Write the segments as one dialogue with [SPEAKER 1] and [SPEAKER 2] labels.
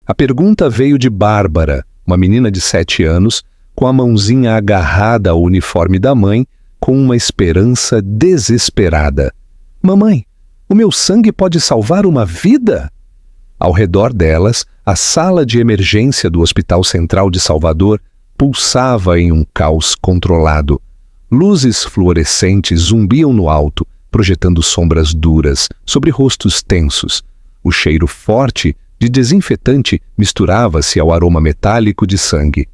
[SPEAKER 1] A pergunta veio de Bárbara, uma menina de 7 anos, com a mãozinha agarrada ao uniforme da mãe, com uma esperança desesperada. Mamãe, o meu sangue pode salvar uma vida? Ao redor delas, a sala de emergência do Hospital Central de Salvador pulsava em um caos controlado. Luzes fluorescentes zumbiam no alto, projetando sombras duras sobre rostos tensos. O cheiro forte de desinfetante misturava-se ao aroma metálico de sangue.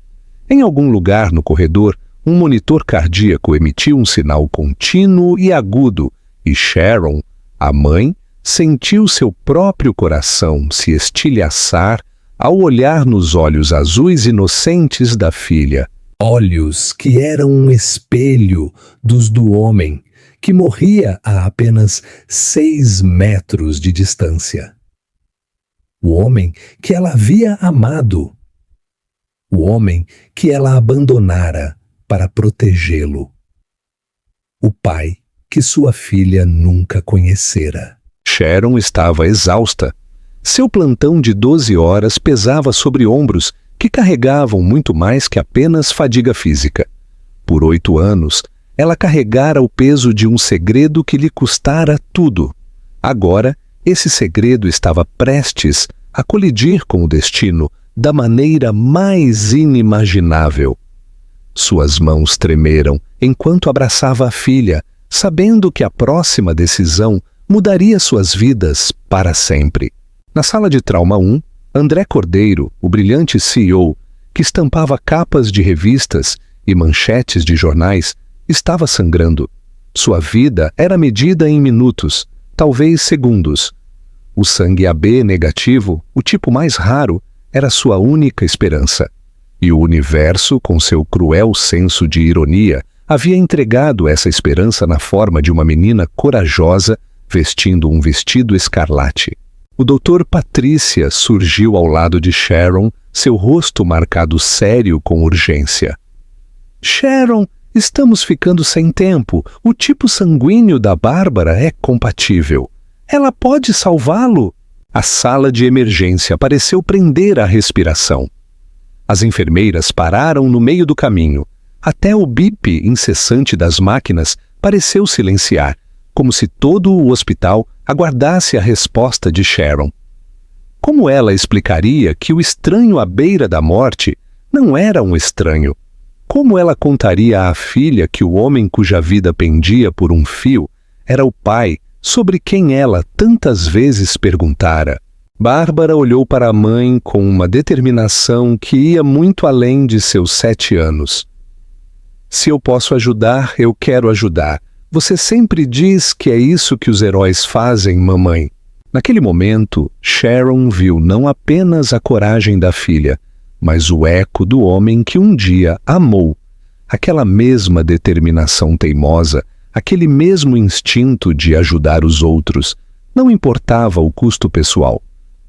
[SPEAKER 1] Em algum lugar no corredor, um monitor cardíaco emitiu um sinal contínuo e agudo, e Sharon, a mãe, sentiu seu próprio coração se estilhaçar ao olhar nos olhos azuis inocentes da filha. Olhos que eram um espelho dos do homem, que morria a apenas 6 metros de distância. O homem que ela havia amado. O homem que ela abandonara para protegê-lo. O pai que sua filha nunca conhecera. Sharon estava exausta. Seu plantão de 12 horas pesava sobre ombros que carregavam muito mais que apenas fadiga física. Por 8 anos, ela carregara o peso de um segredo que lhe custara tudo. Agora, esse segredo estava prestes a colidir com o destino da maneira mais inimaginável. Suas mãos tremeram enquanto abraçava a filha, sabendo que a próxima decisão mudaria suas vidas para sempre. Na sala de trauma 1, André Cordeiro, o brilhante CEO, que estampava capas de revistas e manchetes de jornais, estava sangrando. Sua vida era medida em minutos, talvez segundos. O sangue AB negativo, o tipo mais raro, era sua única esperança. E o universo, com seu cruel senso de ironia, havia entregado essa esperança na forma de uma menina corajosa, vestindo um vestido escarlate. O Dr. Patrícia surgiu ao lado de Sharon, seu rosto marcado sério com urgência. Sharon, estamos ficando sem tempo. O tipo sanguíneo da Bárbara é compatível. Ela pode salvá-lo. A sala de emergência pareceu prender a respiração. As enfermeiras pararam no meio do caminho. Até o bip incessante das máquinas pareceu silenciar, como se todo o hospital aguardasse a resposta de Sharon. Como ela explicaria que o estranho à beira da morte não era um estranho? Como ela contaria à filha que o homem cuja vida pendia por um fio era o pai sobre quem ela tantas vezes perguntara? Bárbara olhou para a mãe com uma determinação que ia muito além de seus 7 anos. Se eu posso ajudar, eu quero ajudar. Você sempre diz que é isso que os heróis fazem, mamãe. Naquele momento, Sharon viu não apenas a coragem da filha, mas o eco do homem que um dia amou. Aquela mesma determinação teimosa, aquele mesmo instinto de ajudar os outros, não importava o custo pessoal.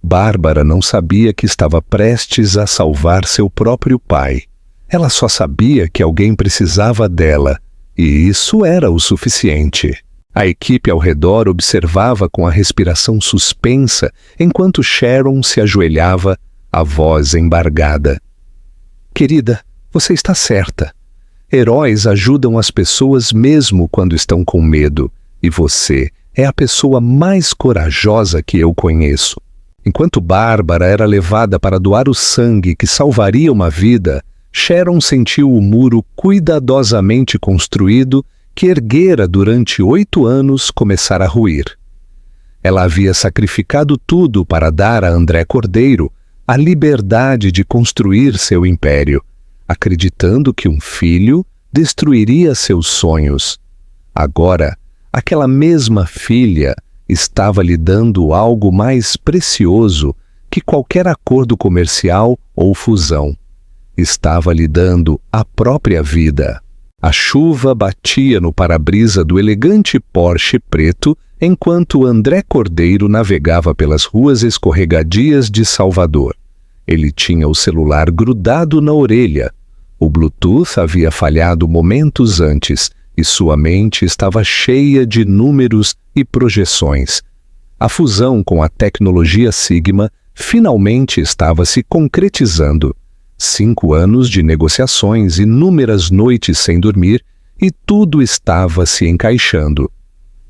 [SPEAKER 1] Bárbara não sabia que estava prestes a salvar seu próprio pai. Ela só sabia que alguém precisava dela, e isso era o suficiente. A equipe ao redor observava com a respiração suspensa enquanto Sharon se ajoelhava, a voz embargada. Querida, você está certa. Heróis ajudam as pessoas mesmo quando estão com medo, e você é a pessoa mais corajosa que eu conheço. Enquanto Bárbara era levada para doar o sangue que salvaria uma vida, Sharon sentiu o muro cuidadosamente construído que erguera durante 8 anos começar a ruir. Ela havia sacrificado tudo para dar a André Cordeiro a liberdade de construir seu império, acreditando que um filho destruiria seus sonhos. Agora, aquela mesma filha estava lhe dando algo mais precioso que qualquer acordo comercial ou fusão. Estava lhe dando a própria vida. A chuva batia no para-brisa do elegante Porsche preto enquanto André Cordeiro navegava pelas ruas escorregadias de Salvador. Ele tinha o celular grudado na orelha. O Bluetooth havia falhado momentos antes e sua mente estava cheia de números e projeções. A fusão com a tecnologia Sigma finalmente estava se concretizando. 5 anos de negociações, inúmeras noites sem dormir, e tudo estava se encaixando.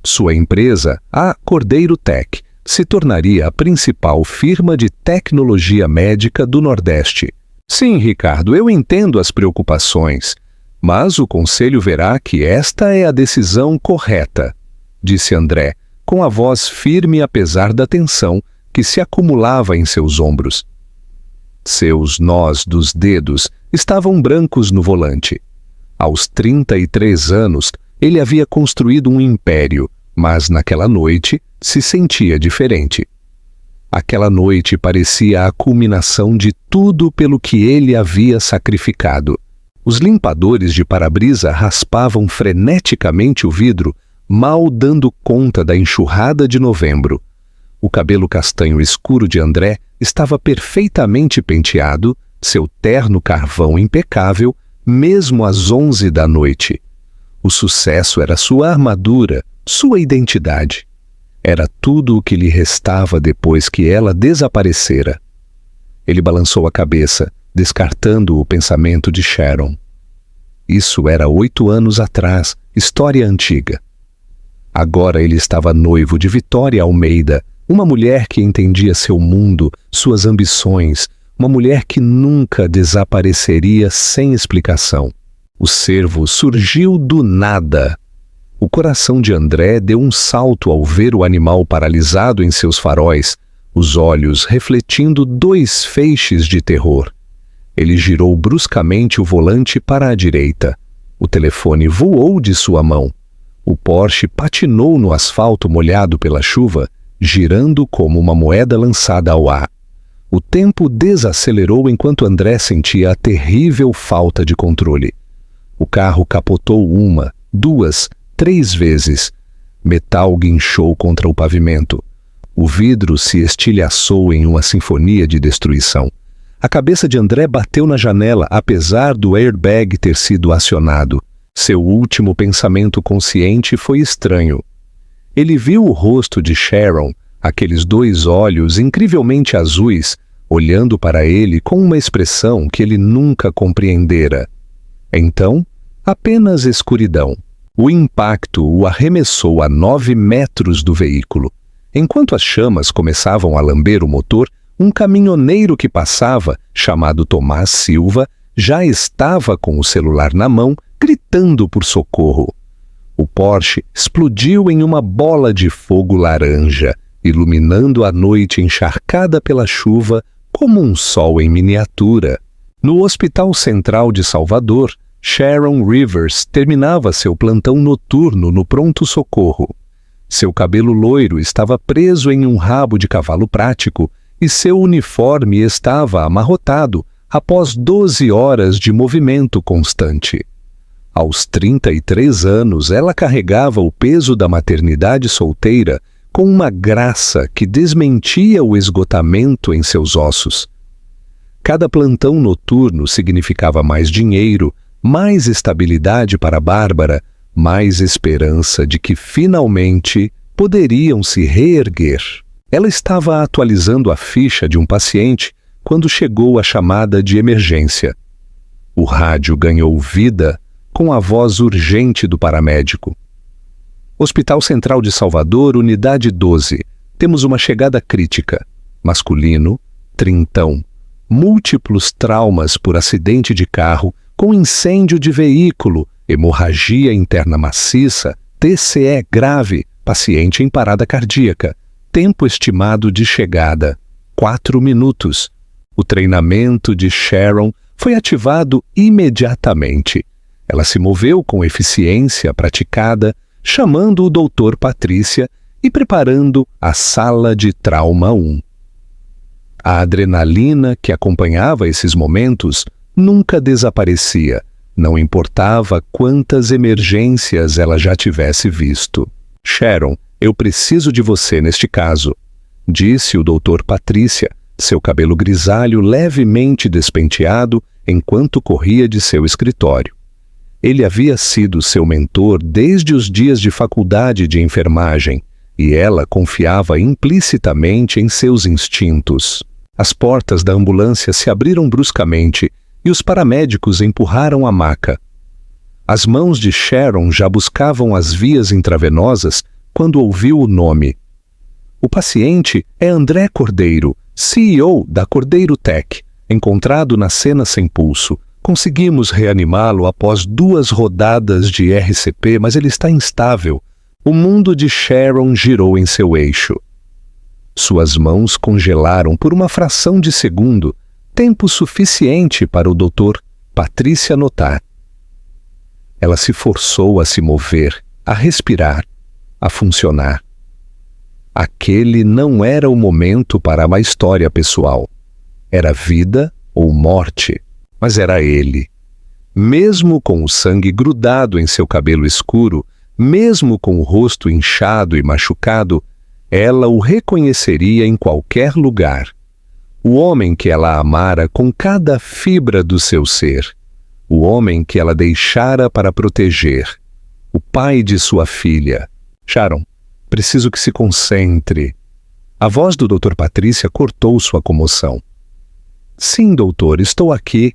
[SPEAKER 1] Sua empresa, a Cordeiro Tech, se tornaria a principal firma de tecnologia médica do Nordeste. Sim, Ricardo, eu entendo as preocupações, mas o conselho verá que esta é a decisão correta, disse André, com a voz firme apesar da tensão que se acumulava em seus ombros. Seus nós dos dedos estavam brancos no volante. Aos 33 anos, ele havia construído um império, mas naquela noite se sentia diferente. Aquela noite parecia a culminação de tudo pelo que ele havia sacrificado. Os limpadores de para-brisa raspavam freneticamente o vidro, mal dando conta da enxurrada de novembro. O cabelo castanho escuro de André estava perfeitamente penteado, seu terno carvão impecável, mesmo às 11 da noite. O sucesso era sua armadura, sua identidade. Era tudo o que lhe restava depois que ela desaparecera. Ele balançou a cabeça, descartando o pensamento de Sharon. Isso era 8 anos atrás, história antiga. Agora ele estava noivo de Vitória Almeida, uma mulher que entendia seu mundo, suas ambições, uma mulher que nunca desapareceria sem explicação. O cervo surgiu do nada. O coração de André deu um salto ao ver o animal paralisado em seus faróis, os olhos refletindo 2 feixes de terror. Ele girou bruscamente o volante para a direita. O telefone voou de sua mão. O Porsche patinou no asfalto molhado pela chuva, girando como uma moeda lançada ao ar. O tempo desacelerou enquanto André sentia a terrível falta de controle. O carro capotou 1, 2, 3 vezes. Metal guinchou contra o pavimento. O vidro se estilhaçou em uma sinfonia de destruição. A cabeça de André bateu na janela, apesar do airbag ter sido acionado. Seu último pensamento consciente foi estranho. Ele viu o rosto de Sharon, aqueles 2 olhos incrivelmente azuis, olhando para ele com uma expressão que ele nunca compreendera. Então, apenas escuridão. O impacto o arremessou a 9 metros do veículo. Enquanto as chamas começavam a lamber o motor, um caminhoneiro que passava, chamado Tomás Silva, já estava com o celular na mão, gritando por socorro. O Porsche explodiu em uma bola de fogo laranja, iluminando a noite encharcada pela chuva como um sol em miniatura. No Hospital Central de Salvador, Sharon Rivers terminava seu plantão noturno no pronto-socorro. Seu cabelo loiro estava preso em um rabo de cavalo prático e seu uniforme estava amarrotado após 12 horas de movimento constante. Aos 33 anos, ela carregava o peso da maternidade solteira com uma graça que desmentia o esgotamento em seus ossos. Cada plantão noturno significava mais dinheiro, mais estabilidade para Bárbara, mais esperança de que finalmente poderiam se reerguer. Ela estava atualizando a ficha de um paciente quando chegou a chamada de emergência. O rádio ganhou vida com a voz urgente do paramédico. Hospital Central de Salvador, unidade 12. Temos uma chegada crítica. Masculino, trintão. Múltiplos traumas por acidente de carro, com incêndio de veículo, hemorragia interna maciça, TCE grave, paciente em parada cardíaca. Tempo estimado de chegada, 4 minutos. O treinamento de Sharon foi ativado imediatamente. Ela se moveu com eficiência praticada, chamando o Dr. Patrícia e preparando a sala de trauma 1. A adrenalina que acompanhava esses momentos nunca desaparecia, não importava quantas emergências ela já tivesse visto. Sharon, eu preciso de você neste caso, disse o Dr. Patrícia, seu cabelo grisalho levemente despenteado enquanto corria de seu escritório. Ele havia sido seu mentor desde os dias de faculdade de enfermagem, e ela confiava implicitamente em seus instintos. As portas da ambulância se abriram bruscamente e os paramédicos empurraram a maca. As mãos de Sharon já buscavam as vias intravenosas quando ouviu o nome. O paciente é André Cordeiro, CEO da Cordeiro Tech, encontrado na cena sem pulso. Conseguimos reanimá-lo após 2 rodadas de RCP, mas ele está instável. O mundo de Sharon girou em seu eixo. Suas mãos congelaram por uma fração de segundo, tempo suficiente para o Dr. Patrícia notar. Ela se forçou a se mover, a respirar, a funcionar. Aquele não era o momento para uma história pessoal. Era vida ou morte, mas era ele. Mesmo com o sangue grudado em seu cabelo escuro, mesmo com o rosto inchado e machucado, ela o reconheceria em qualquer lugar. O homem que ela amara com cada fibra do seu ser. O homem que ela deixara para proteger. O pai de sua filha. Sharon, preciso que se concentre. A voz do Dr. Patrícia cortou sua comoção. Sim, doutor, estou aqui.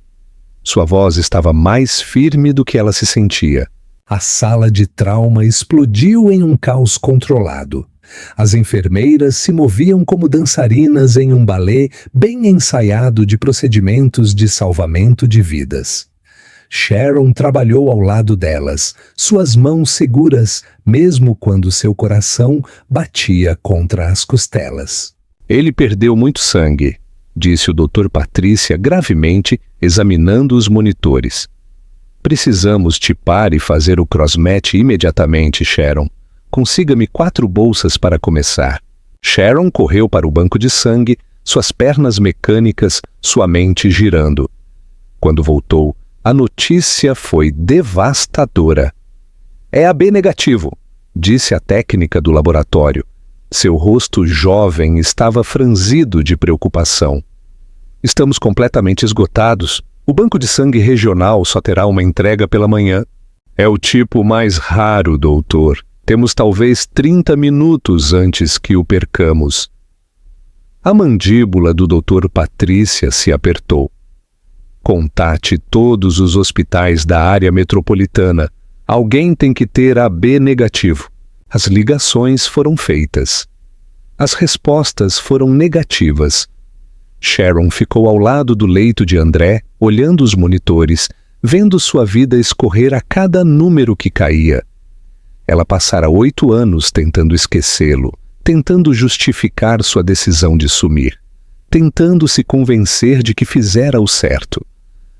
[SPEAKER 1] Sua voz estava mais firme do que ela se sentia. A sala de trauma explodiu em um caos controlado. As enfermeiras se moviam como dançarinas em um balé bem ensaiado de procedimentos de salvamento de vidas. Sharon trabalhou ao lado delas, suas mãos seguras, mesmo quando seu coração batia contra as costelas. Ele perdeu muito sangue, disse o Dr. Patrícia gravemente, examinando os monitores. Precisamos tipar e fazer o crossmatch imediatamente, Sharon. Consiga-me 4 bolsas para começar. Sharon correu para o banco de sangue, suas pernas mecânicas, sua mente girando. Quando voltou, a notícia foi devastadora. É AB negativo, disse a técnica do laboratório. Seu rosto jovem estava franzido de preocupação. Estamos completamente esgotados. O banco de sangue regional só terá uma entrega pela manhã. É o tipo mais raro, doutor. Temos talvez 30 minutos antes que o percamos. A mandíbula do Dr. Patrícia se apertou. Contate todos os hospitais da área metropolitana. Alguém tem que ter AB negativo. As ligações foram feitas. As respostas foram negativas. Sharon ficou ao lado do leito de André, olhando os monitores, vendo sua vida escorrer a cada número que caía. Ela passara 8 anos tentando esquecê-lo, tentando justificar sua decisão de sumir, tentando se convencer de que fizera o certo.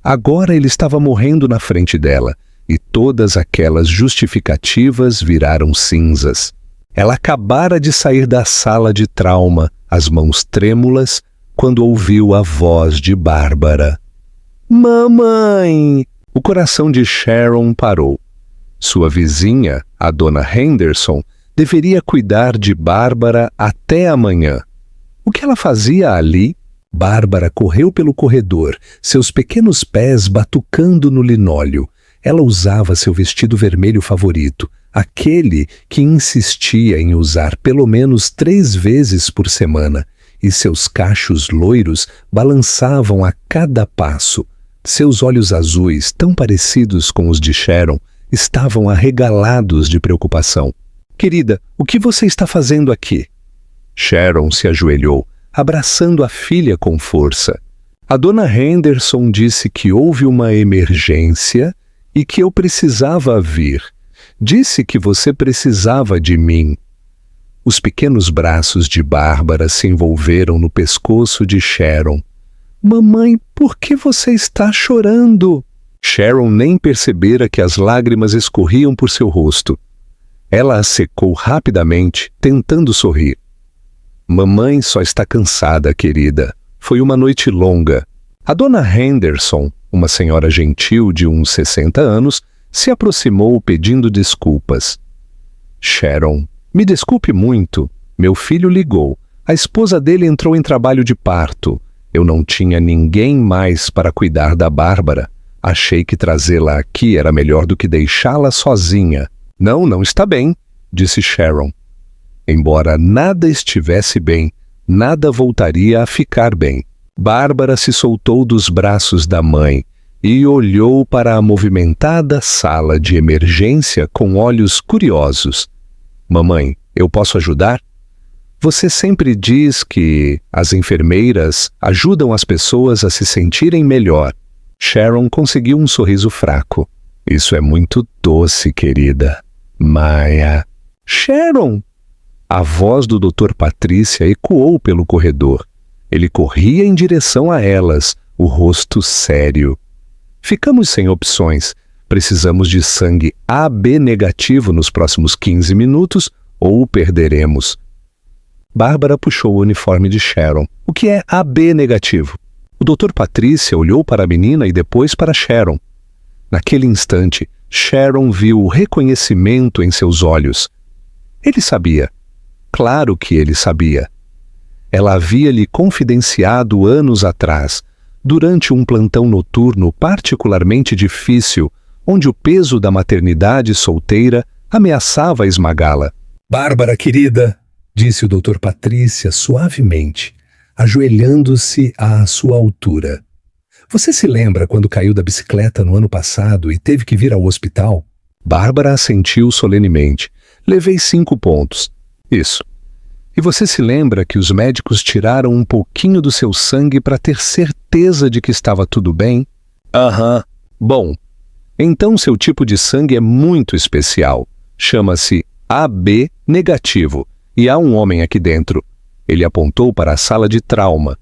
[SPEAKER 1] Agora ele estava morrendo na frente dela, e todas aquelas justificativas viraram cinzas. Ela acabara de sair da sala de trauma, as mãos trêmulas, quando ouviu a voz de Bárbara. Mamãe! O coração de Sharon parou. Sua vizinha, a dona Henderson, deveria cuidar de Bárbara até amanhã. O que ela fazia ali? Bárbara correu pelo corredor, seus pequenos pés batucando no linóleo. Ela usava seu vestido vermelho favorito, aquele que insistia em usar pelo menos 3 vezes por semana, e seus cachos loiros balançavam a cada passo. Seus olhos azuis, tão parecidos com os de Sharon, estavam arregalados de preocupação. Querida, o que você está fazendo aqui? Sharon se ajoelhou, abraçando a filha com força. A dona Henderson disse que houve uma emergência e que eu precisava vir. Disse que você precisava de mim. Os pequenos braços de Bárbara se envolveram no pescoço de Sharon. Mamãe, por que você está chorando? Sharon nem percebera que as lágrimas escorriam por seu rosto. Ela as secou rapidamente, tentando sorrir. Mamãe só está cansada, querida. Foi uma noite longa. A dona Henderson, uma senhora gentil de uns 60 anos, se aproximou pedindo desculpas. Sharon, me desculpe muito. Meu filho ligou. A esposa dele entrou em trabalho de parto. Eu não tinha ninguém mais para cuidar da Bárbara. Achei que trazê-la aqui era melhor do que deixá-la sozinha. Não está bem, disse Sharon. Embora nada estivesse bem, nada voltaria a ficar bem. Bárbara se soltou dos braços da mãe e olhou para a movimentada sala de emergência com olhos curiosos. Mamãe, eu posso ajudar? Você sempre diz que as enfermeiras ajudam as pessoas a se sentirem melhor. Sharon conseguiu um sorriso fraco. Isso é muito doce, querida. Maia. Sharon! A voz do Dr. Patrícia ecoou pelo corredor. Ele corria em direção a elas, o rosto sério. Ficamos sem opções. Precisamos de sangue AB negativo nos próximos 15 minutos ou perderemos. Bárbara puxou o uniforme de Sharon. O que é AB negativo? O Dr. Patrícia olhou para a menina e depois para Sharon. Naquele instante, Sharon viu o reconhecimento em seus olhos. Ele sabia. Claro que ele sabia. Ela havia lhe confidenciado anos atrás, durante um plantão noturno particularmente difícil, onde o peso da maternidade solteira ameaçava esmagá-la. Bárbara, querida, disse o Dr. Patrícia suavemente, ajoelhando-se à sua altura. Você se lembra quando caiu da bicicleta no ano passado e teve que vir ao hospital? Bárbara assentiu solenemente. Levei 5 pontos. Isso. E você se lembra que os médicos tiraram um pouquinho do seu sangue para ter certeza de que estava tudo bem? Aham. Bom, então seu tipo de sangue é muito especial. Chama-se AB negativo. E há um homem aqui dentro. Ele apontou para a sala de trauma,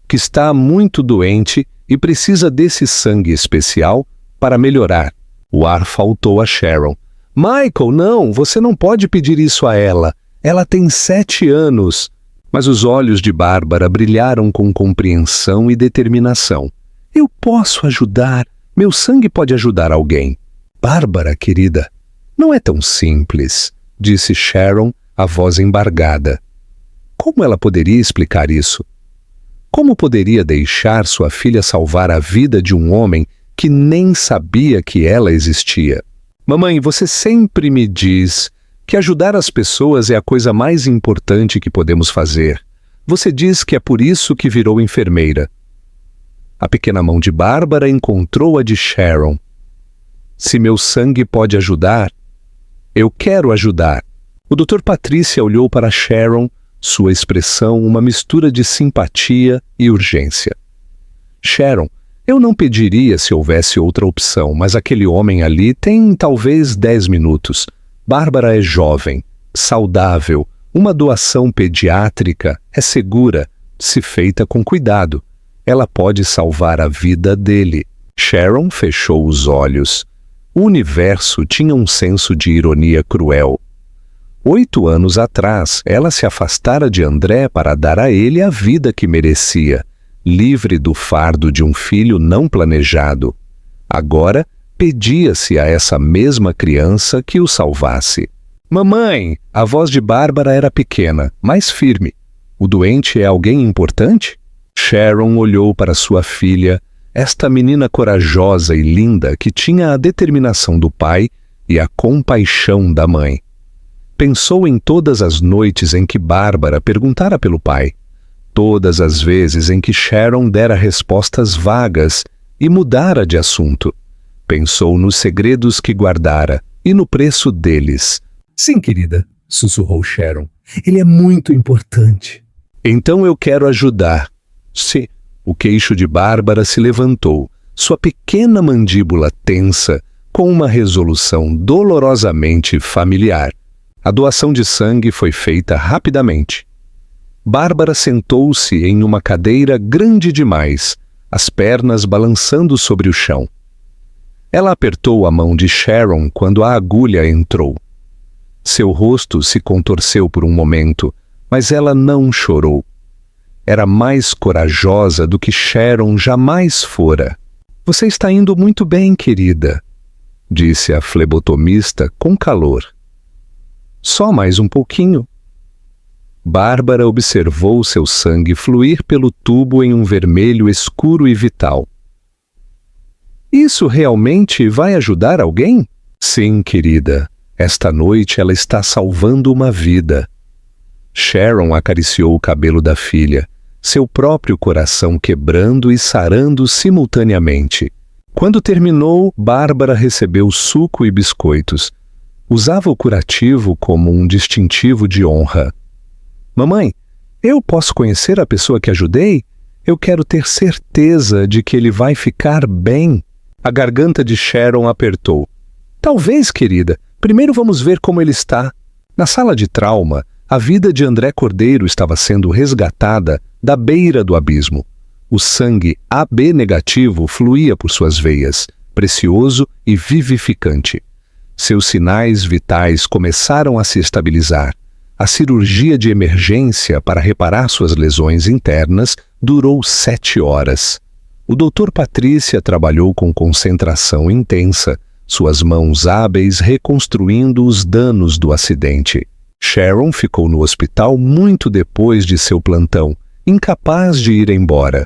[SPEAKER 1] que está muito doente e precisa desse sangue especial para melhorar. O ar faltou a Sharon. Michael, não, você não pode pedir isso a ela. Ela tem 7 anos. Mas os olhos de Bárbara brilharam com compreensão e determinação. Eu posso ajudar. Meu sangue pode ajudar alguém. Bárbara, querida, não é tão simples, disse Sharon, a voz embargada. Como ela poderia explicar isso? Como poderia deixar sua filha salvar a vida de um homem que nem sabia que ela existia? Mamãe, você sempre me diz que ajudar as pessoas é a coisa mais importante que podemos fazer. Você diz que é por isso que virou enfermeira. A pequena mão de Bárbara encontrou a de Sharon. Se meu sangue pode ajudar, eu quero ajudar. O Dr. Patrícia olhou para Sharon, sua expressão uma mistura de simpatia e urgência. Sharon, eu não pediria se houvesse outra opção, mas aquele homem ali tem talvez 10 minutos. Bárbara é jovem, saudável, uma doação pediátrica é segura, se feita com cuidado. Ela pode salvar a vida dele. Sharon fechou os olhos. O universo tinha um senso de ironia cruel. 8 anos atrás, ela se afastara de André para dar a ele a vida que merecia, livre do fardo de um filho não planejado. Agora, pedia-se a essa mesma criança que o salvasse. Mamãe! A voz de Bárbara era pequena, mas firme. O doente é alguém importante? Sharon olhou para sua filha, esta menina corajosa e linda que tinha a determinação do pai e a compaixão da mãe. Pensou em todas as noites em que Bárbara perguntara pelo pai, todas as vezes em que Sharon dera respostas vagas e mudara de assunto. Pensou nos segredos que guardara e no preço deles. Sim, querida, sussurrou Sharon. Ele é muito importante. Então eu quero ajudar. Sim. O queixo de Bárbara se levantou, sua pequena mandíbula tensa, com uma resolução dolorosamente familiar. A doação de sangue foi feita rapidamente. Bárbara sentou-se em uma cadeira grande demais, as pernas balançando sobre o chão. Ela apertou a mão de Sharon quando a agulha entrou. Seu rosto se contorceu por um momento, mas ela não chorou. Era mais corajosa do que Sharon jamais fora. Você está indo muito bem, querida, disse a flebotomista com calor. Só mais um pouquinho. Bárbara observou seu sangue fluir pelo tubo em um vermelho escuro e vital. Isso realmente vai ajudar alguém? Sim, querida. Esta noite ela está salvando uma vida. Sharon acariciou o cabelo da filha. seu próprio coração quebrando e sarando simultaneamente. Quando terminou, Bárbara recebeu suco e biscoitos. Usava o curativo como um distintivo de honra. Mamãe, eu posso conhecer a pessoa que ajudei? Eu quero ter certeza de que ele vai ficar bem. A garganta de Sharon apertou. Talvez, querida. Primeiro vamos ver como ele está. Na sala de trauma, a vida de André Cordeiro estava sendo resgatada da beira do abismo. O sangue AB negativo fluía por suas veias, precioso e vivificante. Seus sinais vitais começaram a se estabilizar. A cirurgia de emergência para reparar suas lesões internas durou 7 horas. O Dr. Patrícia trabalhou com concentração intensa, suas mãos hábeis reconstruindo os danos do acidente. Sharon ficou no hospital muito depois de seu plantão, incapaz de ir embora.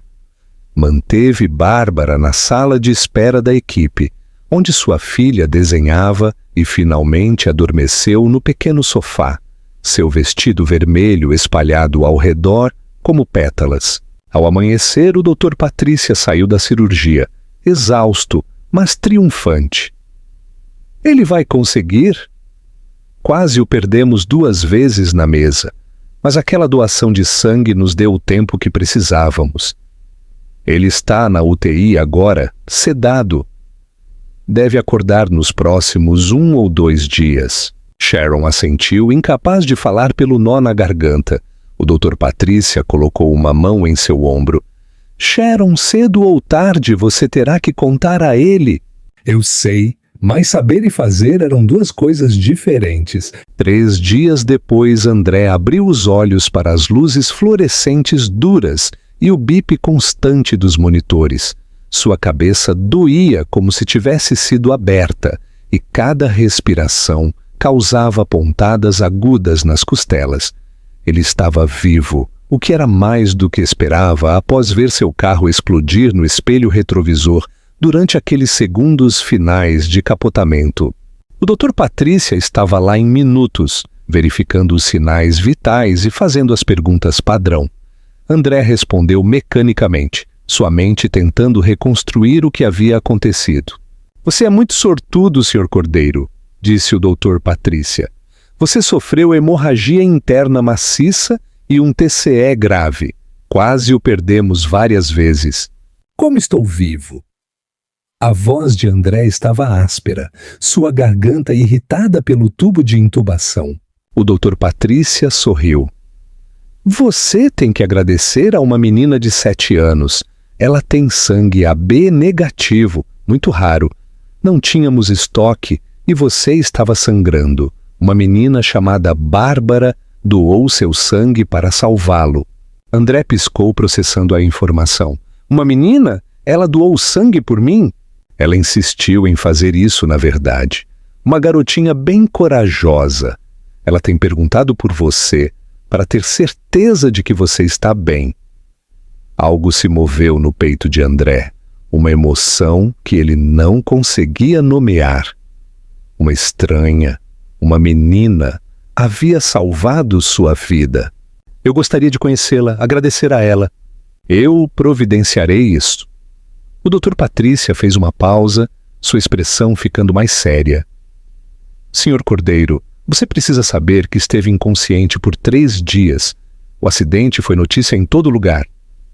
[SPEAKER 1] Manteve Bárbara na sala de espera da equipe, onde sua filha desenhava e finalmente adormeceu no pequeno sofá, seu vestido vermelho espalhado ao redor como pétalas. Ao amanhecer, o Dr. Patrícia saiu da cirurgia, exausto, mas triunfante. Ele vai conseguir? Quase o perdemos 2 vezes na mesa, mas aquela doação de sangue nos deu o tempo que precisávamos. Ele está na UTI agora, sedado. Deve acordar nos próximos 1 ou 2 dias. Sharon assentiu, incapaz de falar pelo nó na garganta. O Dr. Patrícia colocou uma mão em seu ombro. Sharon, cedo ou tarde você terá que contar a ele. Eu sei, mas saber e fazer eram 2 coisas diferentes. 3 dias depois, André abriu os olhos para as luzes fluorescentes duras e o bip constante dos monitores. Sua cabeça doía como se tivesse sido aberta e cada respiração causava pontadas agudas nas costelas. Ele estava vivo, o que era mais do que esperava após ver seu carro explodir no espelho retrovisor durante aqueles segundos finais de capotamento. O Dr. Patrícia estava lá em minutos, verificando os sinais vitais e fazendo as perguntas padrão. André respondeu mecanicamente, sua mente tentando reconstruir o que havia acontecido. Você é muito sortudo, Sr. Cordeiro, disse o Dr. Patrícia. Você sofreu hemorragia interna maciça e um TCE grave. Quase o perdemos várias vezes. Como estou vivo? A voz de André estava áspera, sua garganta irritada pelo tubo de intubação. O Dr. Patrícia sorriu. Você tem que agradecer a uma menina de 7 anos. Ela tem sangue AB negativo, muito raro. Não tínhamos estoque e você estava sangrando. Uma menina chamada Bárbara doou seu sangue para salvá-lo. André piscou processando a informação. Uma menina? Ela doou sangue por mim? Ela insistiu em fazer isso, na verdade. Uma garotinha bem corajosa. Ela tem perguntado por você, para ter certeza de que você está bem. Algo se moveu no peito de André, uma emoção que ele não conseguia nomear. Uma estranha, uma menina, havia salvado sua vida. Eu gostaria de conhecê-la, agradecer a ela. Eu providenciarei isso. O Dr. Patrícia fez uma pausa, sua expressão ficando mais séria. Sr. Cordeiro, você precisa saber que esteve inconsciente por 3 dias. O acidente foi notícia em todo lugar.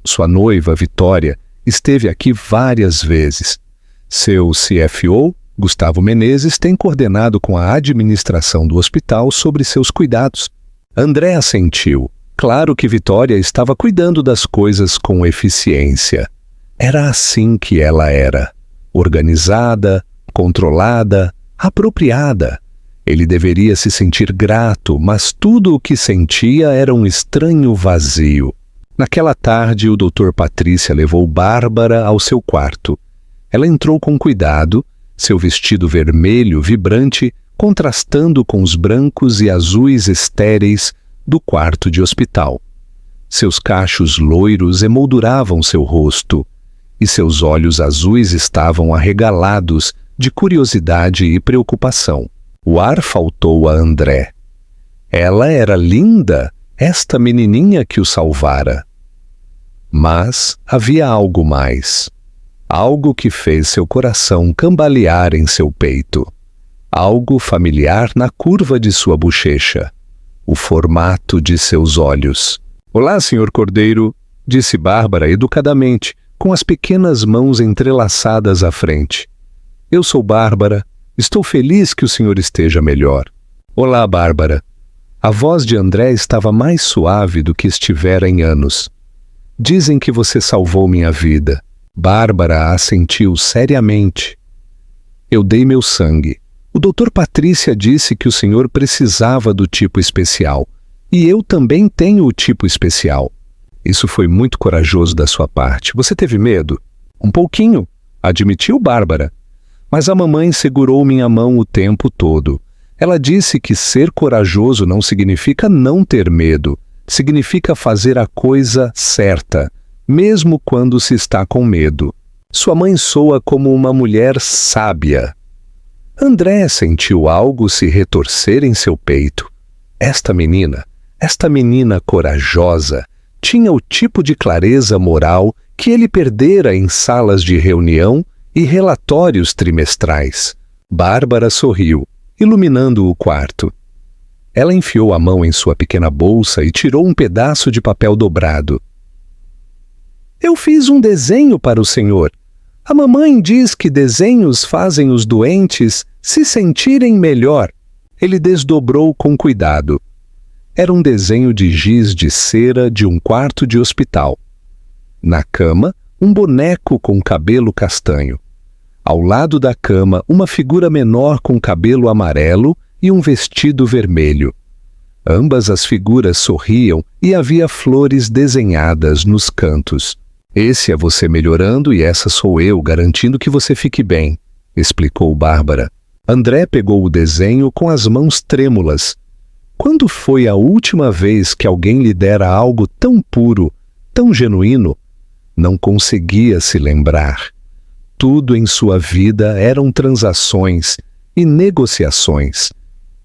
[SPEAKER 1] Sua noiva, Vitória, esteve aqui várias vezes. Seu CFO, Gustavo Menezes, tem coordenado com a administração do hospital sobre seus cuidados. André assentiu. Claro que Vitória estava cuidando das coisas com eficiência. Era assim que ela era. Organizada, controlada, apropriada. Ele deveria se sentir grato, mas tudo o que sentia era um estranho vazio. Naquela tarde, o Dr. Patrícia levou Bárbara ao seu quarto. Ela entrou com cuidado, seu vestido vermelho vibrante contrastando com os brancos e azuis estéreis do quarto de hospital. Seus cachos loiros emolduravam seu rosto, e seus olhos azuis estavam arregalados de curiosidade e preocupação. O ar faltou a André. Ela era linda, esta menininha que o salvara. Mas havia algo mais. Algo que fez seu coração cambalear em seu peito. Algo familiar na curva de sua bochecha. O formato de seus olhos. "Olá, Sr. Cordeiro", disse Bárbara educadamente, com as pequenas mãos entrelaçadas à frente. "Eu sou Bárbara. Estou feliz que o senhor esteja melhor." "Olá, Bárbara." A voz de André estava mais suave do que estivera em anos. "Dizem que você salvou minha vida." Bárbara assentiu seriamente. "Eu dei meu sangue. O Dr. Patrícia disse que o senhor precisava do tipo especial. E eu também tenho o tipo especial." "Isso foi muito corajoso da sua parte. Você teve medo?" "Um pouquinho", admitiu Bárbara. "Mas a mamãe segurou minha mão o tempo todo. Ela disse que ser corajoso não significa não ter medo. Significa fazer a coisa certa, mesmo quando se está com medo. Sua mãe soa como uma mulher sábia." André sentiu algo se retorcer em seu peito. Esta menina corajosa, tinha o tipo de clareza moral que ele perdera em salas de reunião e relatórios trimestrais. Bárbara sorriu, iluminando o quarto. Ela enfiou a mão em sua pequena bolsa e tirou um pedaço de papel dobrado. "Eu fiz um desenho para o senhor. A mamãe diz que desenhos fazem os doentes se sentirem melhor." Ele desdobrou com cuidado. Era um desenho de giz de cera de um quarto de hospital. Na cama, um boneco com cabelo castanho. Ao lado da cama, uma figura menor com cabelo amarelo e um vestido vermelho. Ambas as figuras sorriam e havia flores desenhadas nos cantos. "Esse é você melhorando e essa sou eu garantindo que você fique bem", explicou Bárbara. André pegou o desenho com as mãos trêmulas. Quando foi a última vez que alguém lhe dera algo tão puro, tão genuíno? Não conseguia se lembrar. Tudo em sua vida eram transações e negociações.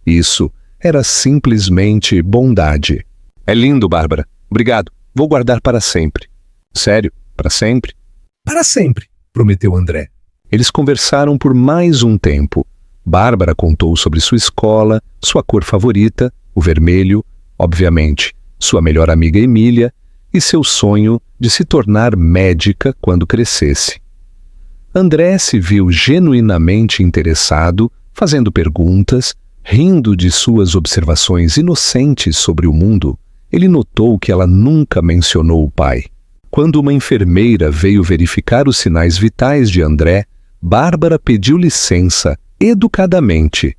[SPEAKER 1] Isso era simplesmente bondade. "É lindo, Bárbara. Obrigado. Vou guardar para sempre." "Sério? Para sempre?" "Para sempre", prometeu André. Eles conversaram por mais um tempo. Bárbara contou sobre sua escola, sua cor favorita, o vermelho, obviamente, sua melhor amiga Emília e seu sonho de se tornar médica quando crescesse. André se viu genuinamente interessado, fazendo perguntas, rindo de suas observações inocentes sobre o mundo. Ele notou que ela nunca mencionou o pai. Quando uma enfermeira veio verificar os sinais vitais de André, Bárbara pediu licença, educadamente.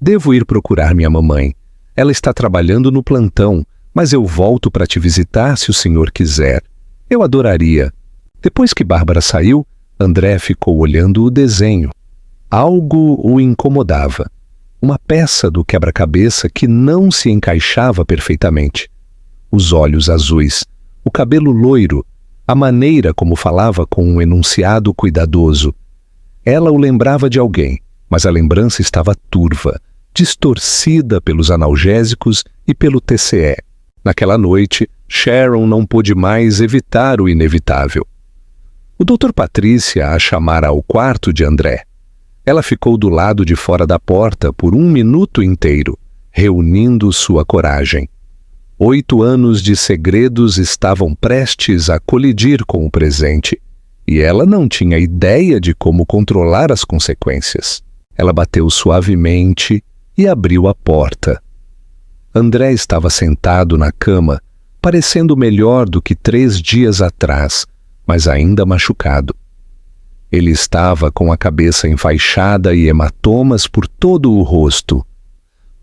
[SPEAKER 1] "Devo ir procurar minha mamãe. Ela está trabalhando no plantão, mas eu volto para te visitar se o senhor quiser. Eu adoraria." Depois que Bárbara saiu, André ficou olhando o desenho. Algo o incomodava. Uma peça do quebra-cabeça que não se encaixava perfeitamente. Os olhos azuis, o cabelo loiro, a maneira como falava com um enunciado cuidadoso. Ela o lembrava de alguém, mas a lembrança estava turva, distorcida pelos analgésicos e pelo TCE. Naquela noite, Sharon não pôde mais evitar o inevitável. O Dr. Patrícia a chamara ao quarto de André. Ela ficou do lado de fora da porta por 1 minuto inteiro, reunindo sua coragem. 8 anos de segredos estavam prestes a colidir com o presente, e ela não tinha ideia de como controlar as consequências. Ela bateu suavemente e abriu a porta. André estava sentado na cama, parecendo melhor do que 3 dias atrás, mas ainda machucado. Ele estava com a cabeça enfaixada e hematomas por todo o rosto.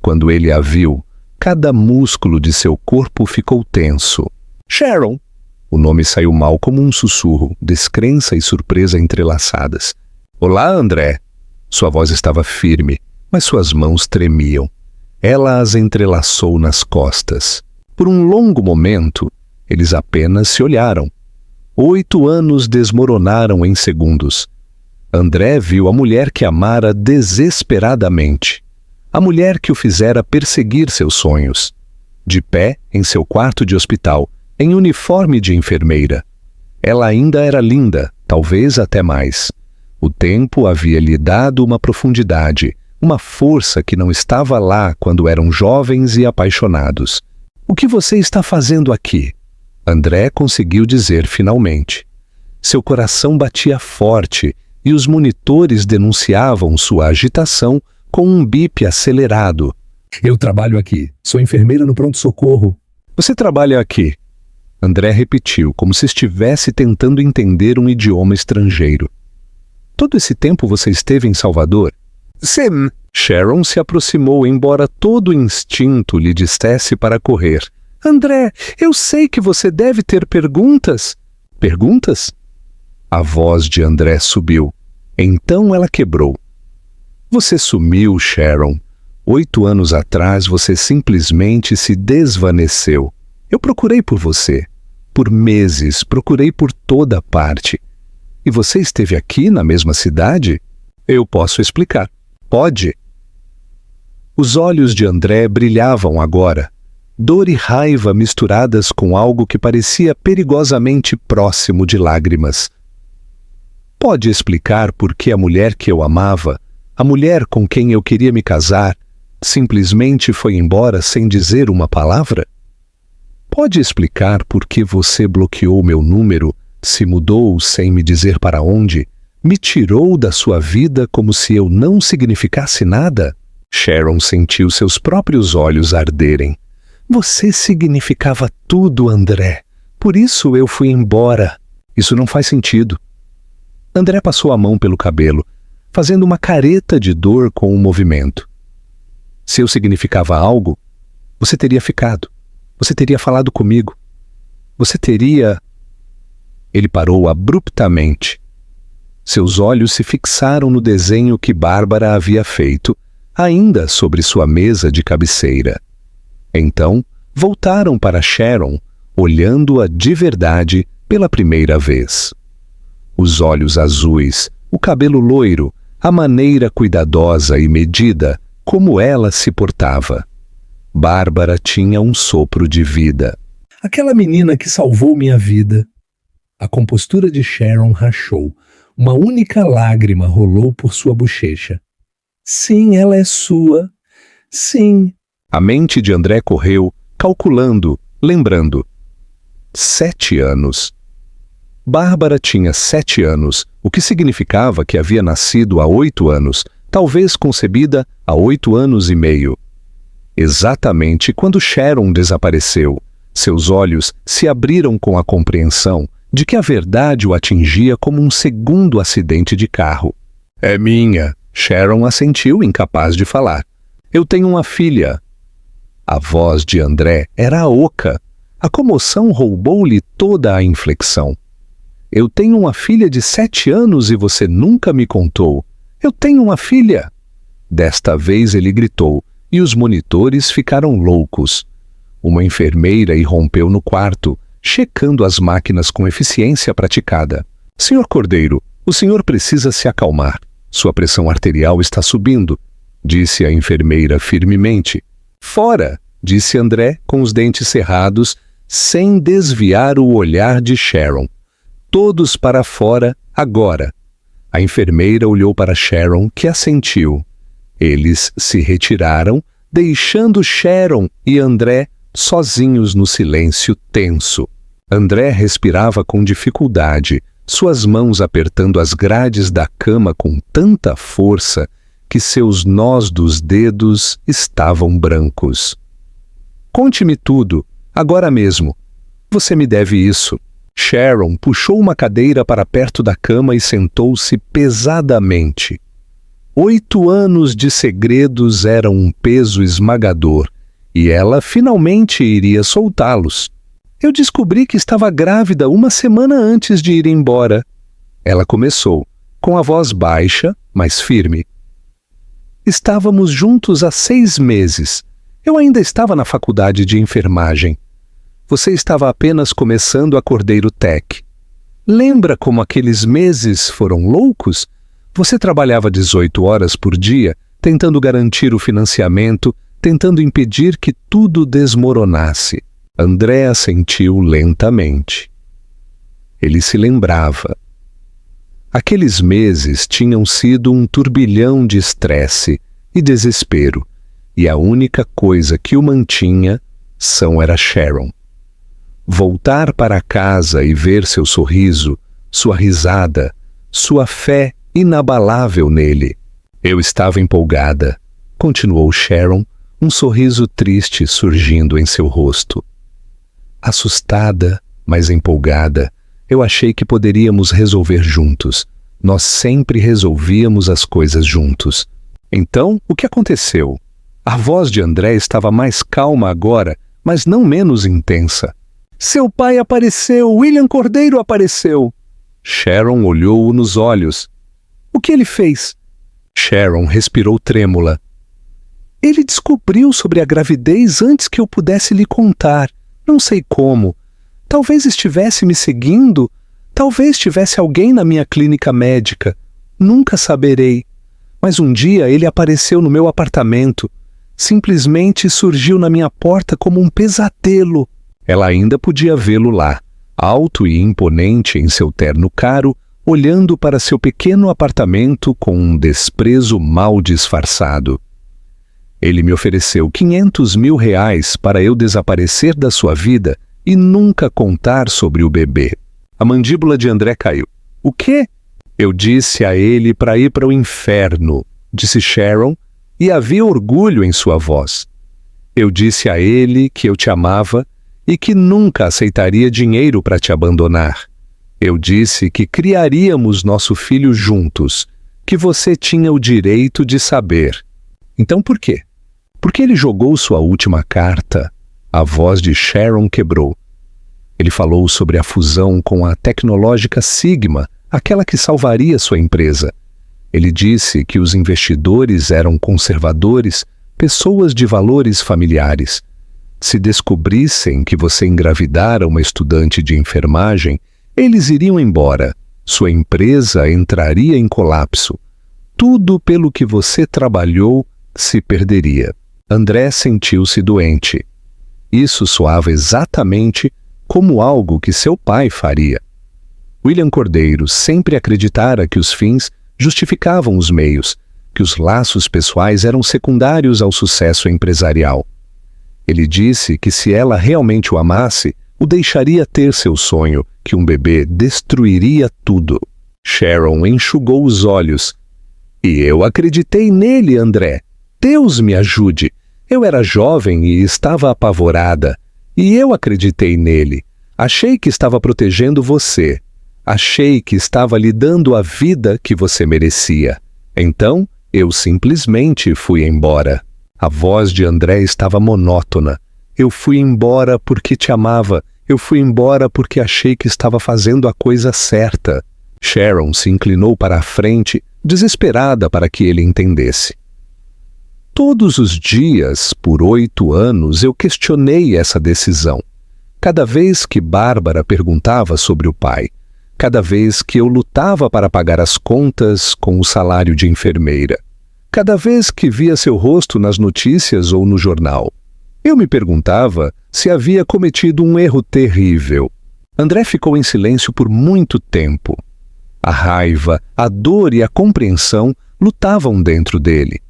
[SPEAKER 1] Quando ele a viu, cada músculo de seu corpo ficou tenso. "Sharon!" O nome saiu mal como um sussurro, descrença e surpresa entrelaçadas. "Olá, André!" Sua voz estava firme, mas suas mãos tremiam. Ela as entrelaçou nas costas. Por um longo momento, eles apenas se olharam. 8 anos desmoronaram em segundos. André viu a mulher que amara desesperadamente. A mulher que o fizera perseguir seus sonhos. De pé, em seu quarto de hospital, em uniforme de enfermeira. Ela ainda era linda, talvez até mais. O tempo havia lhe dado uma profundidade, uma força que não estava lá quando eram jovens e apaixonados. "O que você está fazendo aqui?" André conseguiu dizer finalmente. Seu coração batia forte e os monitores denunciavam sua agitação com um bip acelerado.
[SPEAKER 2] "Eu trabalho aqui. Sou enfermeira no pronto-socorro."
[SPEAKER 1] "Você trabalha aqui?" André repetiu, como se estivesse tentando entender um idioma estrangeiro. "Todo esse tempo você esteve em Salvador?"
[SPEAKER 2] "Sim."
[SPEAKER 1] Sharon se aproximou, embora todo o instinto lhe dissesse para correr. "André, eu sei que você deve ter perguntas." "Perguntas?" A voz de André subiu. Então ela quebrou. "Você sumiu, Sharon. 8 anos atrás você simplesmente se desvaneceu. Eu procurei por você. Por meses, procurei por toda parte. E você esteve aqui na mesma cidade?" "Eu posso explicar." "Pode." Os olhos de André brilhavam agora. Dor e raiva misturadas com algo que parecia perigosamente próximo de lágrimas. "Pode explicar por que a mulher que eu amava, a mulher com quem eu queria me casar, simplesmente foi embora sem dizer uma palavra? Pode explicar por que você bloqueou meu número, se mudou sem me dizer para onde, me tirou da sua vida como se eu não significasse nada?" Sharon sentiu seus próprios olhos arderem. "Você significava tudo, André. Por isso eu fui embora. Isso não faz sentido." André passou a mão pelo cabelo, fazendo uma careta de dor com o movimento. "Se eu significava algo, você teria ficado. Você teria falado comigo. Você teria..." Ele parou abruptamente. Seus olhos se fixaram no desenho que Bárbara havia feito, ainda sobre sua mesa de cabeceira. Então, voltaram para Sharon, olhando-a de verdade pela primeira vez. Os olhos azuis, o cabelo loiro, a maneira cuidadosa e medida como ela se portava. Bárbara tinha um sopro de vida.
[SPEAKER 2] "Aquela menina que salvou minha vida." A compostura de Sharon rachou. Uma única lágrima rolou por sua bochecha. "Sim, ela é sua. Sim."
[SPEAKER 1] A mente de André correu, calculando, lembrando. 7 anos. Bárbara tinha 7 anos, o que significava que havia nascido há 8 anos, talvez concebida há 8 anos e meio. Exatamente quando Sharon desapareceu, seus olhos se abriram com a compreensão de que a verdade o atingia como um segundo acidente de carro. "É minha." Sharon assentiu, incapaz de falar. "Eu tenho uma filha." A voz de André era oca. A comoção roubou-lhe toda a inflexão. "Eu tenho uma filha de 7 anos e você nunca me contou. Eu tenho uma filha." Desta vez ele gritou, e os monitores ficaram loucos. Uma enfermeira irrompeu no quarto, checando as máquinas com eficiência praticada. "Senhor Cordeiro, o senhor precisa se acalmar. Sua pressão arterial está subindo", disse a enfermeira firmemente. "Fora!" disse André, com os dentes cerrados, sem desviar o olhar de Sharon. "Todos para fora, agora." A enfermeira olhou para Sharon, que assentiu. Eles se retiraram, deixando Sharon e André sozinhos no silêncio tenso. André respirava com dificuldade, suas mãos apertando as grades da cama com tanta força que seus nós dos dedos estavam brancos. "Conte-me tudo, agora mesmo. Você me deve isso." Sharon puxou uma cadeira para perto da cama e sentou-se pesadamente. 8 anos de segredos eram um peso esmagador, e ela finalmente iria soltá-los. "Eu descobri que estava grávida uma semana antes de ir embora." Ela começou, com a voz baixa, mas firme. "Estávamos juntos há 6 meses. Eu ainda estava na faculdade de enfermagem. Você estava apenas começando a Cordeiro Tech. Lembra como aqueles meses foram loucos? Você trabalhava 18 horas por dia, tentando garantir o financiamento, tentando impedir que tudo desmoronasse." André assentiu lentamente. Ele se lembrava. Aqueles meses tinham sido um turbilhão de estresse e desespero, e a única coisa que o mantinha era Sharon. Voltar para casa e ver seu sorriso, sua risada, sua fé inabalável nele. Eu estava empolgada, continuou Sharon, um sorriso triste surgindo em seu rosto. Assustada, mas empolgada, eu achei que poderíamos resolver juntos. Nós sempre resolvíamos as coisas juntos. Então, o que aconteceu? A voz de André estava mais calma agora, mas não menos intensa. Seu pai apareceu! William Cordeiro apareceu! Sharon olhou-o nos olhos. O que ele fez? Sharon respirou trêmula. Ele descobriu sobre a gravidez antes que eu pudesse lhe contar. Não sei como. Talvez estivesse me seguindo. Talvez tivesse alguém na minha clínica médica. Nunca saberei. Mas um dia ele apareceu no meu apartamento. Simplesmente surgiu na minha porta como um pesadelo. Ela ainda podia vê-lo lá, alto e imponente em seu terno caro, olhando para seu pequeno apartamento com um desprezo mal disfarçado. Ele me ofereceu 500 mil reais para eu desaparecer da sua vida e nunca contar sobre o bebê. A mandíbula de André caiu. O quê? Eu disse a ele para ir para o inferno, disse Sharon, e havia orgulho em sua voz. Eu disse a ele que eu te amava e que nunca aceitaria dinheiro para te abandonar. Eu disse que criaríamos nosso filho juntos, que você tinha o direito de saber. Então por quê? Porque ele jogou sua última carta. A voz de Sharon quebrou. Ele falou sobre a fusão com a tecnológica Sigma, aquela que salvaria sua empresa. Ele disse que os investidores eram conservadores, pessoas de valores familiares. Se descobrissem que você engravidara uma estudante de enfermagem, eles iriam embora. Sua empresa entraria em colapso. Tudo pelo que você trabalhou se perderia. André sentiu-se doente. Isso soava exatamente como algo que seu pai faria. William Cordeiro sempre acreditara que os fins justificavam os meios, que os laços pessoais eram secundários ao sucesso empresarial. Ele disse que se ela realmente o amasse, o deixaria ter seu sonho, que um bebê destruiria tudo. Sharon enxugou os olhos. E eu acreditei nele, André. Deus me ajude. Eu era jovem e estava apavorada. E eu acreditei nele. Achei que estava protegendo você. Achei que estava lhe dando a vida que você merecia. Então, eu simplesmente fui embora. A voz de André estava monótona. Eu fui embora porque te amava. Eu fui embora porque achei que estava fazendo a coisa certa. Sharon se inclinou para a frente, desesperada para que ele entendesse. Todos os dias, por 8 anos, eu questionei essa decisão. Cada vez que Bárbara perguntava sobre o pai, cada vez que eu lutava para pagar as contas com o salário de enfermeira, cada vez que via seu rosto nas notícias ou no jornal, eu me perguntava se havia cometido um erro terrível. André ficou em silêncio por muito tempo. A raiva, a dor e a compreensão lutavam dentro dele.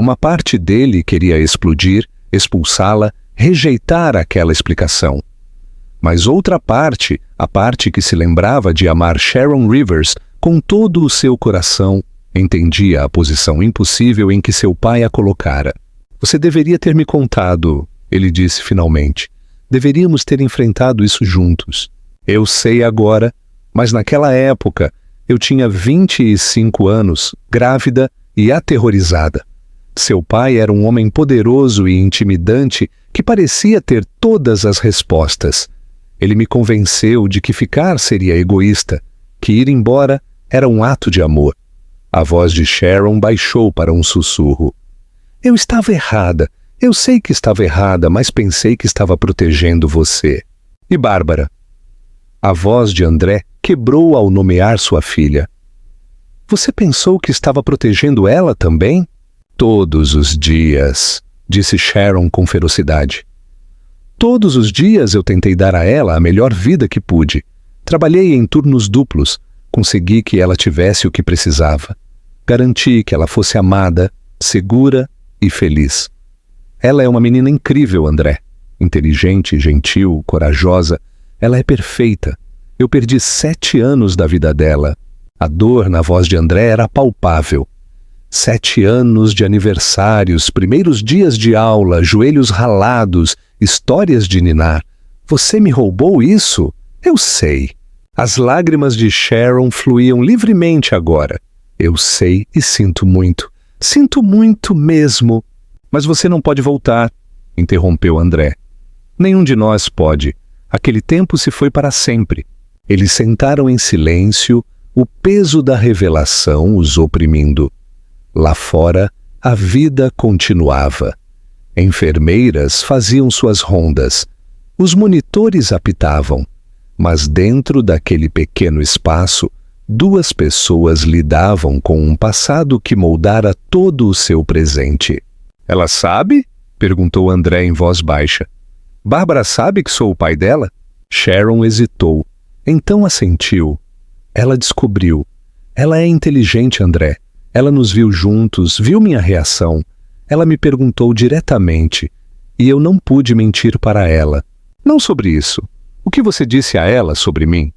[SPEAKER 1] Uma parte dele queria explodir, expulsá-la, rejeitar aquela explicação. Mas outra parte, a parte que se lembrava de amar Sharon Rivers com todo o seu coração, entendia a posição impossível em que seu pai a colocara. Você deveria ter me contado, ele disse finalmente. Deveríamos ter enfrentado isso juntos. Eu sei agora, mas naquela época eu tinha 25 anos, grávida e aterrorizada. Seu pai era um homem poderoso e intimidante que parecia ter todas as respostas. Ele me convenceu de que ficar seria egoísta, que ir embora era um ato de amor. A voz de Sharon baixou para um sussurro. Eu estava errada. Eu sei que estava errada, mas pensei que estava protegendo você. E Bárbara? A voz de André quebrou ao nomear sua filha. Você pensou que estava protegendo ela também? Todos os dias, disse Sharon com ferocidade. Todos os dias eu tentei dar a ela a melhor vida que pude. Trabalhei em turnos duplos, consegui que ela tivesse o que precisava. Garanti que ela fosse amada, segura e feliz. Ela é uma menina incrível, André. Inteligente, gentil, corajosa. Ela é perfeita. Eu perdi 7 anos da vida dela. A dor na voz de André era palpável. 7 anos de aniversários, primeiros dias de aula, joelhos ralados, histórias de ninar. Você me roubou isso? Eu sei. As lágrimas de Sharon fluíam livremente agora. Eu sei e sinto muito. Sinto muito mesmo. Mas você não pode voltar, interrompeu André. Nenhum de nós pode. Aquele tempo se foi para sempre. Eles sentaram em silêncio, o peso da revelação os oprimindo. Lá fora, a vida continuava. Enfermeiras faziam suas rondas. Os monitores apitavam. Mas dentro daquele pequeno espaço, 2 pessoas lidavam com um passado que moldara todo o seu presente. Ela sabe? Perguntou André em voz baixa. Bárbara sabe que sou o pai dela? Sharon hesitou. Então assentiu. Ela descobriu. Ela é inteligente, André. Ela nos viu juntos, viu minha reação. Ela me perguntou diretamente. E eu não pude mentir para ela. Não sobre isso. O que você disse a ela sobre mim?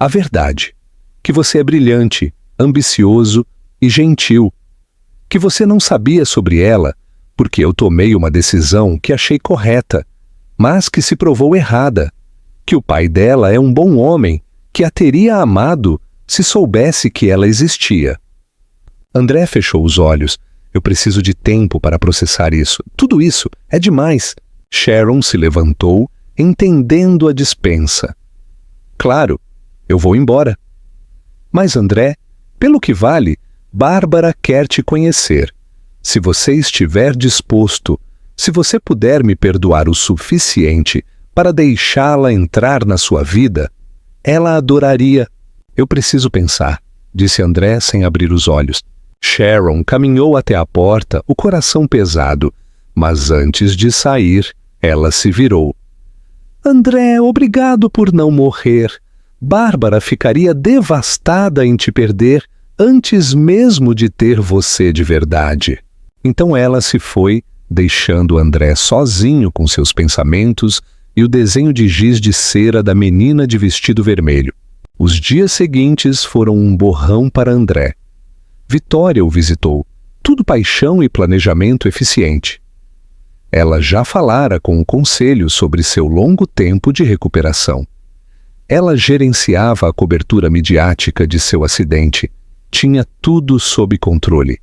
[SPEAKER 1] A verdade. Que você é brilhante, ambicioso e gentil. Que você não sabia sobre ela, porque eu tomei uma decisão que achei correta, mas que se provou errada. Que o pai dela é um bom homem, que a teria amado se soubesse que ela existia. André fechou os olhos. Eu preciso de tempo para processar isso. Tudo isso é demais. Sharon se levantou, entendendo a dispensa. Claro, eu vou embora. Mas André, pelo que vale, Bárbara quer te conhecer. Se você estiver disposto, se você puder me perdoar o suficiente para deixá-la entrar na sua vida, ela adoraria. Eu preciso pensar, disse André sem abrir os olhos. Sharon caminhou até a porta, o coração pesado, mas antes de sair, ela se virou. André, obrigado por não morrer. Bárbara ficaria devastada em te perder antes mesmo de ter você de verdade. Então ela se foi, deixando André sozinho com seus pensamentos e o desenho de giz de cera da menina de vestido vermelho. Os dias seguintes foram um borrão para André. Vitória o visitou, tudo paixão e planejamento eficiente. Ela já falara com o conselho sobre seu longo tempo de recuperação. Ela gerenciava a cobertura midiática de seu acidente. Tinha tudo sob controle.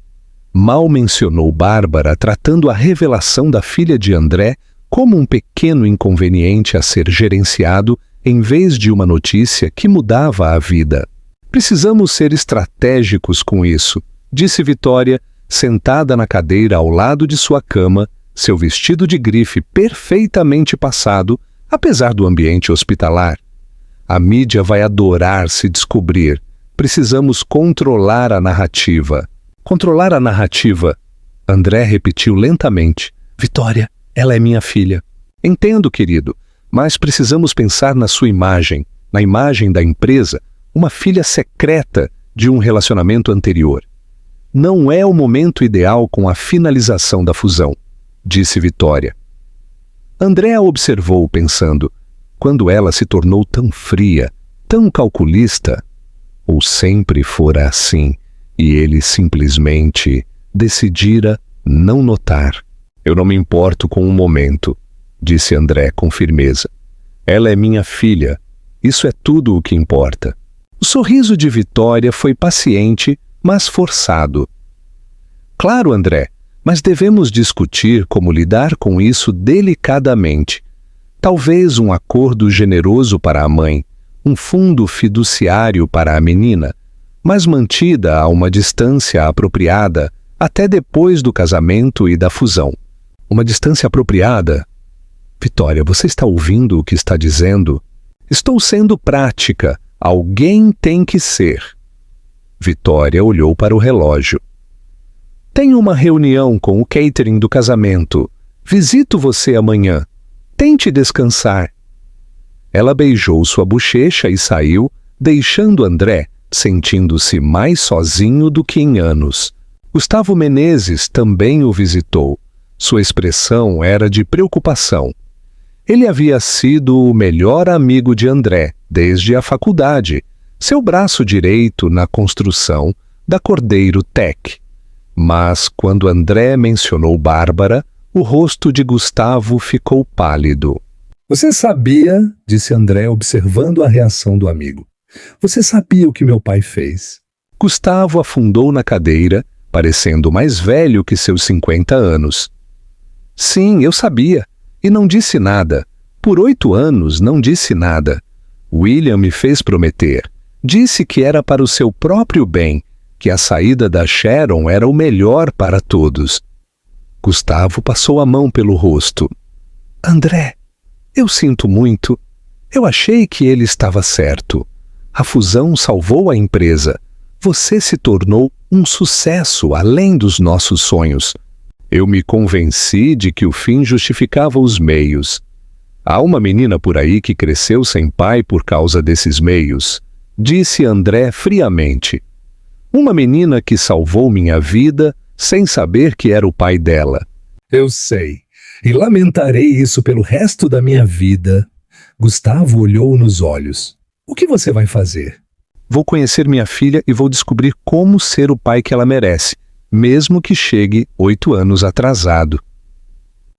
[SPEAKER 1] Mal mencionou Bárbara tratando a revelação da filha de André como um pequeno inconveniente a ser gerenciado em vez de uma notícia que mudava a vida. Precisamos ser estratégicos com isso, disse Vitória, sentada na cadeira ao lado de sua cama, seu vestido de grife perfeitamente passado, apesar do ambiente hospitalar. A mídia vai adorar se descobrir. Precisamos controlar a narrativa. Controlar a narrativa. André repetiu lentamente. Vitória, ela é minha filha. Entendo, querido, mas precisamos pensar na sua imagem, na imagem da empresa, uma filha secreta de um relacionamento anterior. Não é o momento ideal com a finalização da fusão, disse Vitória. André a observou pensando, quando ela se tornou tão fria, tão calculista, ou sempre fora assim, e ele simplesmente decidira não notar. Eu não me importo com o momento, disse André com firmeza. Ela é minha filha, isso é tudo o que importa. O sorriso de Vitória foi paciente, mas forçado. Claro, André, mas devemos discutir como lidar com isso delicadamente. Talvez um acordo generoso para a mãe, um fundo fiduciário para a menina, mas mantida a uma distância apropriada até depois do casamento e da fusão. Uma distância apropriada? Vitória, você está ouvindo o que está dizendo? Estou sendo prática. Alguém tem que ser. Vitória olhou para o relógio. Tenho uma reunião com o catering do casamento. Visito você amanhã. Tente descansar. Ela beijou sua bochecha e saiu, deixando André sentindo-se mais sozinho do que em anos. Gustavo Menezes também o visitou. Sua expressão era de preocupação. Ele havia sido o melhor amigo de André desde a faculdade, seu braço direito na construção da Cordeiro Tech. Mas quando André mencionou Bárbara, o rosto de Gustavo ficou pálido.
[SPEAKER 2] Você sabia, disse André observando a reação do amigo. Você sabia o que meu pai fez?
[SPEAKER 1] Gustavo afundou na cadeira, parecendo mais velho que seus 50 anos. Sim, eu sabia. E não disse nada. Por 8 anos não disse nada. William me fez prometer. Disse que era para o seu próprio bem, que a saída da Sharon era o melhor para todos. Gustavo passou a mão pelo rosto. André, eu sinto muito. Eu achei que ele estava certo. A fusão salvou a empresa. Você se tornou um sucesso além dos nossos sonhos. Eu me convenci de que o fim justificava os meios. Há uma menina por aí que cresceu sem pai por causa desses meios, disse André friamente. Uma menina que salvou minha vida sem saber que era o pai dela.
[SPEAKER 2] Eu sei, e lamentarei isso pelo resto da minha vida. Gustavo olhou nos olhos. O que você vai fazer?
[SPEAKER 1] Vou conhecer minha filha e vou descobrir como ser o pai que ela merece, mesmo que chegue 8 anos atrasado.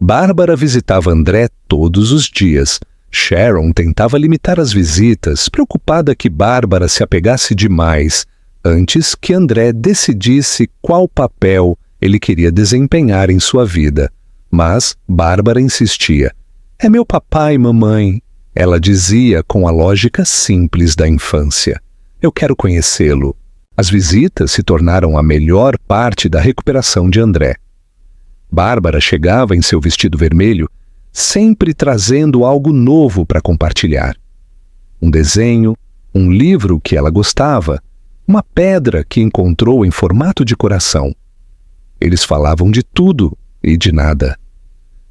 [SPEAKER 1] Bárbara visitava André todos os dias. Sharon tentava limitar as visitas, preocupada que Bárbara se apegasse demais, antes que André decidisse qual papel ele queria desempenhar em sua vida. Mas Bárbara insistia. É meu papai, mamãe. Ela dizia com a lógica simples da infância. Eu quero conhecê-lo. As visitas se tornaram a melhor parte da recuperação de André. Bárbara chegava em seu vestido vermelho, sempre trazendo algo novo para compartilhar. Um desenho, um livro que ela gostava, uma pedra que encontrou em formato de coração. Eles falavam de tudo e de nada.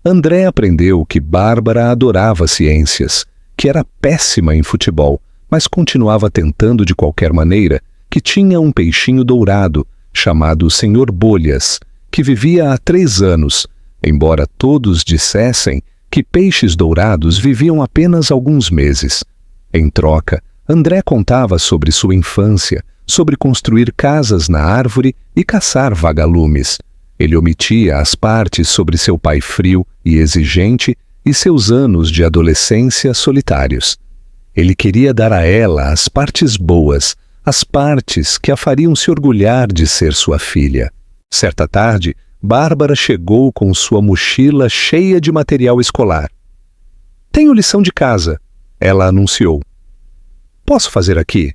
[SPEAKER 1] André aprendeu que Bárbara adorava ciências, que era péssima em futebol, mas continuava tentando de qualquer maneira, que tinha um peixinho dourado, chamado Senhor Bolhas, que vivia há 3 anos, embora todos dissessem que peixes dourados viviam apenas alguns meses. Em troca, André contava sobre sua infância, sobre construir casas na árvore e caçar vagalumes. Ele omitia as partes sobre seu pai frio e exigente e seus anos de adolescência solitários. Ele queria dar a ela as partes boas, as partes que a fariam se orgulhar de ser sua filha. Certa tarde, Bárbara chegou com sua mochila cheia de material escolar. Tenho lição de casa, ela anunciou. Posso fazer aqui?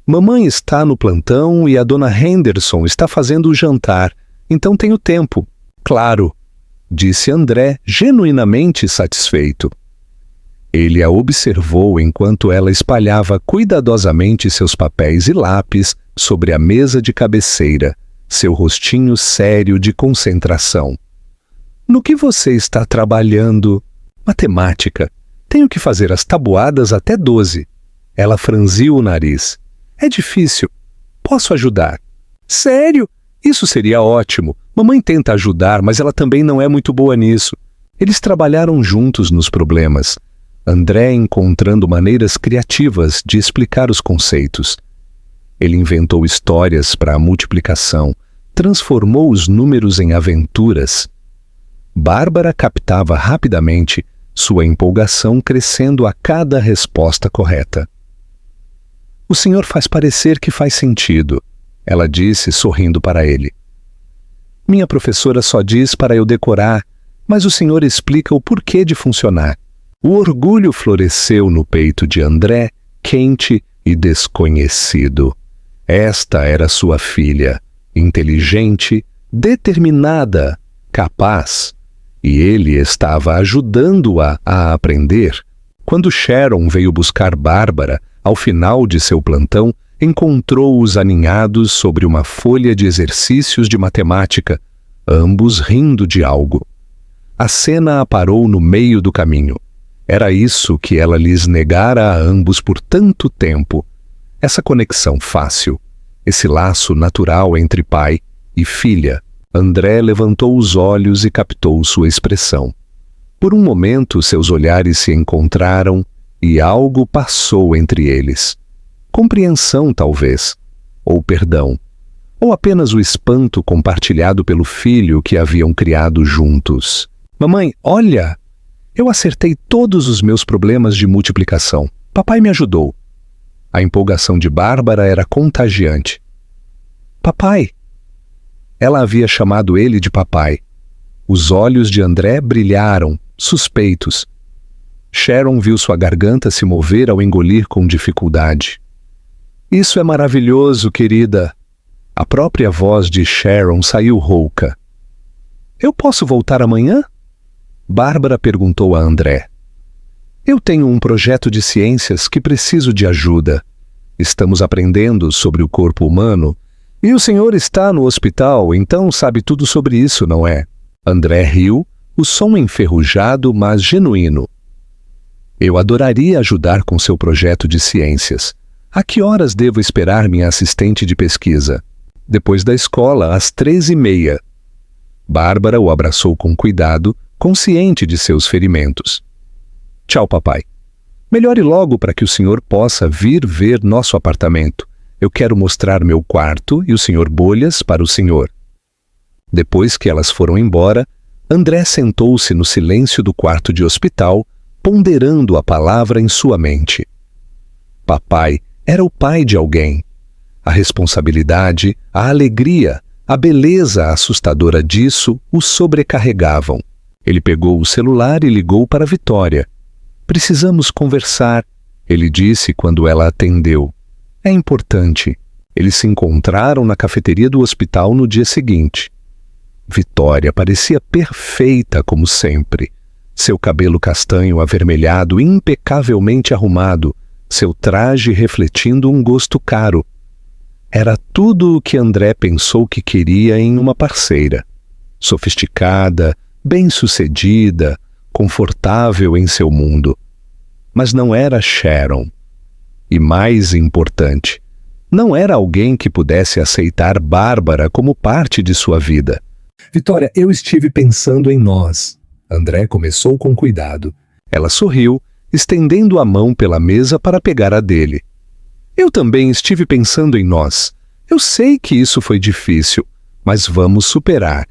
[SPEAKER 1] Mamãe está no plantão e a dona Henderson está fazendo o jantar, então tenho tempo. Claro, disse André, genuinamente satisfeito. Ele a observou enquanto ela espalhava cuidadosamente seus papéis e lápis sobre a mesa de cabeceira, seu rostinho sério de concentração. No que você está trabalhando? Matemática. Tenho que fazer as tabuadas até 12. Ela franziu o nariz. É difícil. Posso ajudar? Sério? Isso seria ótimo. Mamãe tenta ajudar, mas ela também não é muito boa nisso. Eles trabalharam juntos nos problemas. André encontrando maneiras criativas de explicar os conceitos. Ele inventou histórias para a multiplicação, transformou os números em aventuras. Bárbara captava rapidamente, sua empolgação crescendo a cada resposta correta. O senhor faz parecer que faz sentido, ela disse sorrindo para ele. Minha professora só diz para eu decorar, mas o senhor explica o porquê de funcionar. O orgulho floresceu no peito de André, quente e desconhecido. Esta era sua filha, inteligente, determinada, capaz, e ele estava ajudando-a a aprender. Quando Sharon veio buscar Bárbara, ao final de seu plantão, encontrou-os aninhados sobre uma folha de exercícios de matemática, ambos rindo de algo. A cena a parou no meio do caminho. Era isso que ela lhes negara a ambos por tanto tempo. Essa conexão fácil, esse laço natural entre pai e filha. André levantou os olhos e captou sua expressão. Por um momento, seus olhares se encontraram e algo passou entre eles. Compreensão, talvez, ou perdão, ou apenas o espanto compartilhado pelo filho que haviam criado juntos. Mamãe, olha! Eu acertei todos os meus problemas de multiplicação. Papai me ajudou. A empolgação de Bárbara era contagiante. Papai! Ela havia chamado ele de papai. Os olhos de André brilharam, suspeitos. Sharon viu sua garganta se mover ao engolir com dificuldade. Isso é maravilhoso, querida. A própria voz de Sharon saiu rouca. Eu posso voltar amanhã? Bárbara perguntou a André. Eu tenho um projeto de ciências que preciso de ajuda. Estamos aprendendo sobre o corpo humano e o senhor está no hospital, então sabe tudo sobre isso, não é? André riu, o som enferrujado, mas genuíno. Eu adoraria ajudar com seu projeto de ciências. A que horas devo esperar minha assistente de pesquisa? Depois da escola, às 13h30. Bárbara o abraçou com cuidado, consciente de seus ferimentos. Tchau, papai. Melhore logo para que o senhor possa vir ver nosso apartamento. Eu quero mostrar meu quarto e o senhor Bolhas para o senhor. Depois que elas foram embora, André sentou-se no silêncio do quarto de hospital, ponderando a palavra em sua mente. Papai era o pai de alguém. A responsabilidade, a alegria, a beleza assustadora disso o sobrecarregavam. Ele pegou o celular e ligou para Vitória. Precisamos conversar, ele disse quando ela atendeu. É importante. Eles se encontraram na cafeteria do hospital no dia seguinte. Vitória parecia perfeita como sempre. Seu cabelo castanho avermelhado impecavelmente arrumado, seu traje refletindo um gosto caro. Era tudo o que André pensou que queria em uma parceira. Sofisticada, bem-sucedida, confortável em seu mundo. Mas não era Sharon. E mais importante, não era alguém que pudesse aceitar Bárbara como parte de sua vida.
[SPEAKER 2] Vitória, eu estive pensando em nós. André começou com cuidado.
[SPEAKER 1] Ela sorriu, estendendo a mão pela mesa para pegar a dele. Eu também estive pensando em nós. Eu sei que isso foi difícil, mas vamos superar.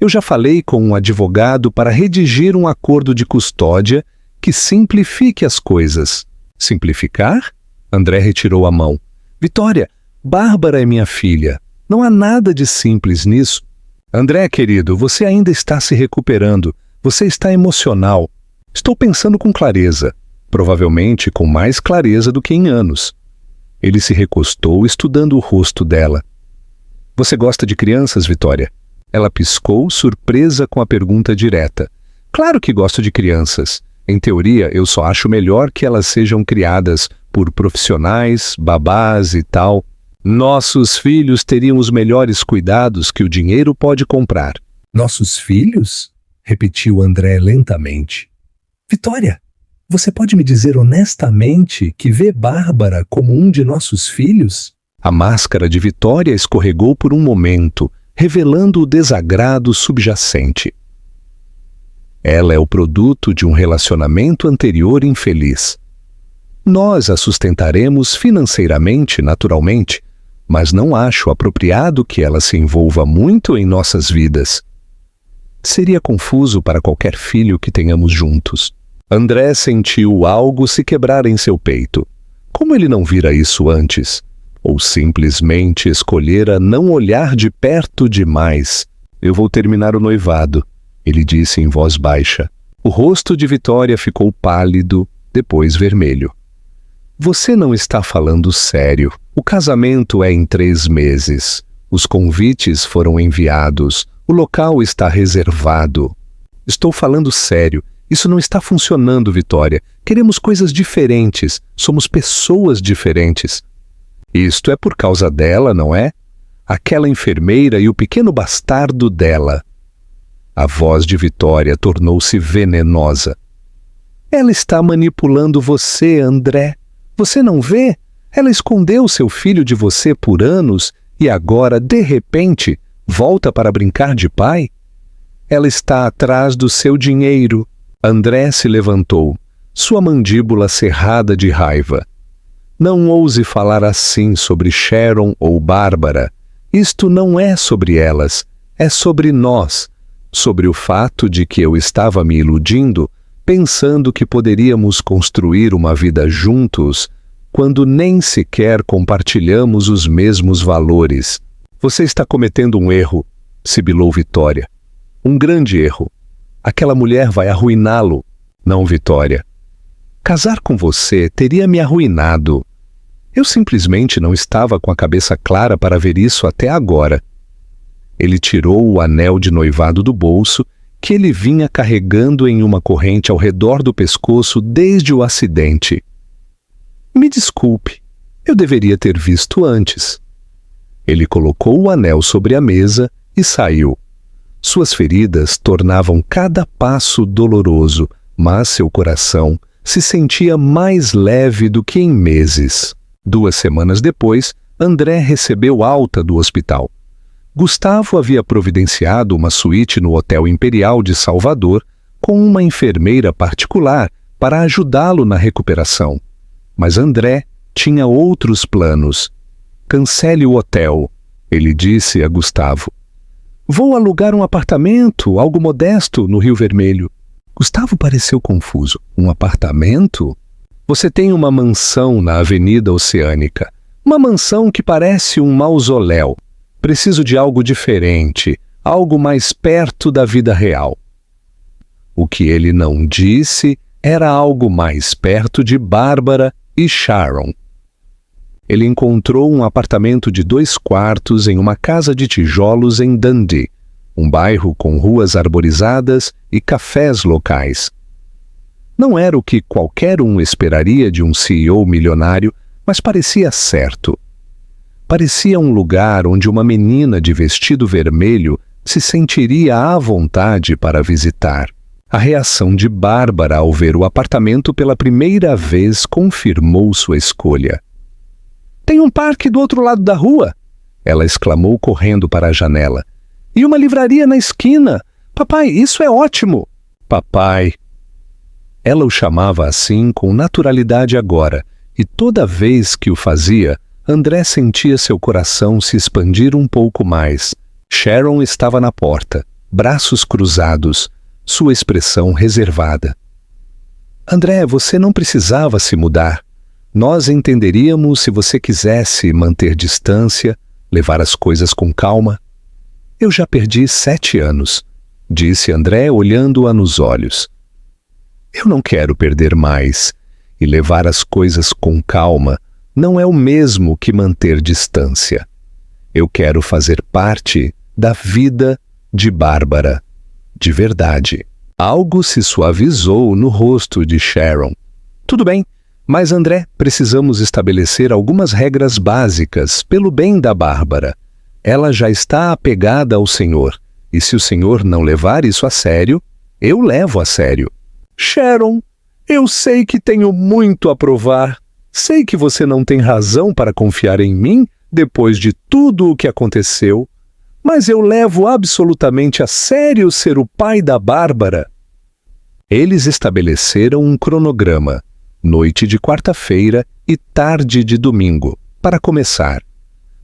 [SPEAKER 1] Eu já falei com um advogado para redigir um acordo de custódia que simplifique as coisas. Simplificar? André retirou a mão. Vitória, Bárbara é minha filha. Não há nada de simples nisso. André, querido, você ainda está se recuperando. Você está emocional. Estou pensando com clareza. Provavelmente com mais clareza do que em anos. Ele se recostou, estudando o rosto dela. Você gosta de crianças, Vitória? Ela piscou, surpresa com a pergunta direta. Claro que gosto de crianças. Em teoria, eu só acho melhor que elas sejam criadas por profissionais, babás e tal. Nossos filhos teriam os melhores cuidados que o dinheiro pode comprar.
[SPEAKER 2] Nossos filhos? Repetiu André lentamente. Vitória, você pode me dizer honestamente que vê Bárbara como um de nossos filhos?
[SPEAKER 1] A máscara de Vitória escorregou por um momento, revelando o desagrado subjacente. Ela é o produto de um relacionamento anterior infeliz. Nós a sustentaremos financeiramente, naturalmente, mas não acho apropriado que ela se envolva muito em nossas vidas. Seria confuso para qualquer filho que tenhamos juntos. André sentiu algo se quebrar em seu peito. Como ele não vira isso antes? Ou simplesmente escolhera não olhar de perto demais? Eu vou terminar o noivado, ele disse em voz baixa. O rosto de Vitória ficou pálido, depois vermelho. Você não está falando sério. O casamento é em 3 meses. Os convites foram enviados. O local está reservado. Estou falando sério. Isso não está funcionando, Vitória. Queremos coisas diferentes. Somos pessoas diferentes. Isto é por causa dela, não é? Aquela enfermeira e o pequeno bastardo dela. A voz de Vitória tornou-se venenosa. Ela está manipulando você, André. Você não vê? Ela escondeu seu filho de você por anos e agora, de repente, volta para brincar de pai? Ela está atrás do seu dinheiro. André se levantou, sua mandíbula cerrada de raiva. Não ouse falar assim sobre Sharon ou Bárbara. Isto não é sobre elas, é sobre nós, sobre o fato de que eu estava me iludindo, pensando que poderíamos construir uma vida juntos, quando nem sequer compartilhamos os mesmos valores. Você está cometendo um erro, sibilou Vitória. Um grande erro. Aquela mulher vai arruiná-lo. Não, Vitória. Casar com você teria me arruinado. Eu simplesmente não estava com a cabeça clara para ver isso até agora. Ele tirou o anel de noivado do bolso, que ele vinha carregando em uma corrente ao redor do pescoço desde o acidente. Me desculpe, eu deveria ter visto antes. Ele colocou o anel sobre a mesa e saiu. Suas feridas tornavam cada passo doloroso, mas seu coração se sentia mais leve do que em meses. 2 semanas depois, André recebeu alta do hospital. Gustavo havia providenciado uma suíte no Hotel Imperial de Salvador com uma enfermeira particular para ajudá-lo na recuperação. Mas André tinha outros planos. Cancele o hotel, ele disse a Gustavo. Vou alugar um apartamento, algo modesto, no Rio Vermelho. Gustavo pareceu confuso. Um apartamento? Você tem uma mansão na Avenida Oceânica. Uma mansão que parece um mausoléu. Preciso de algo diferente, algo mais perto da vida real. O que ele não disse era algo mais perto de Bárbara e Sharon. Ele encontrou um apartamento de 2 quartos em uma casa de tijolos em Dundee, um bairro com ruas arborizadas e cafés locais. Não era o que qualquer um esperaria de um CEO milionário, mas parecia certo. Parecia um lugar onde uma menina de vestido vermelho se sentiria à vontade para visitar. A reação de Bárbara ao ver o apartamento pela primeira vez confirmou sua escolha. Tem um parque do outro lado da rua, ela exclamou correndo para a janela. E uma livraria na esquina. Papai, isso é ótimo. Papai. Ela o chamava assim com naturalidade agora, e toda vez que o fazia, André sentia seu coração se expandir um pouco mais. Sharon estava na porta, braços cruzados, sua expressão reservada. André, você não precisava se mudar. Nós entenderíamos se você quisesse manter distância, levar as coisas com calma. Eu já perdi 7 anos, disse André olhando-a nos olhos. Eu não quero perder mais, e levar as coisas com calma não é o mesmo que manter distância. Eu quero fazer parte da vida de Bárbara, de verdade. Algo se suavizou no rosto de Sharon. Tudo bem, mas André, precisamos estabelecer algumas regras básicas pelo bem da Bárbara. Ela já está apegada ao Senhor, e se o Senhor não levar isso a sério, eu levo a sério. Sharon, eu sei que tenho muito a provar. Sei que você não tem razão para confiar em mim depois de tudo o que aconteceu, mas eu levo absolutamente a sério ser o pai da Bárbara. Eles estabeleceram um cronograma, noite de quarta-feira e tarde de domingo, para começar.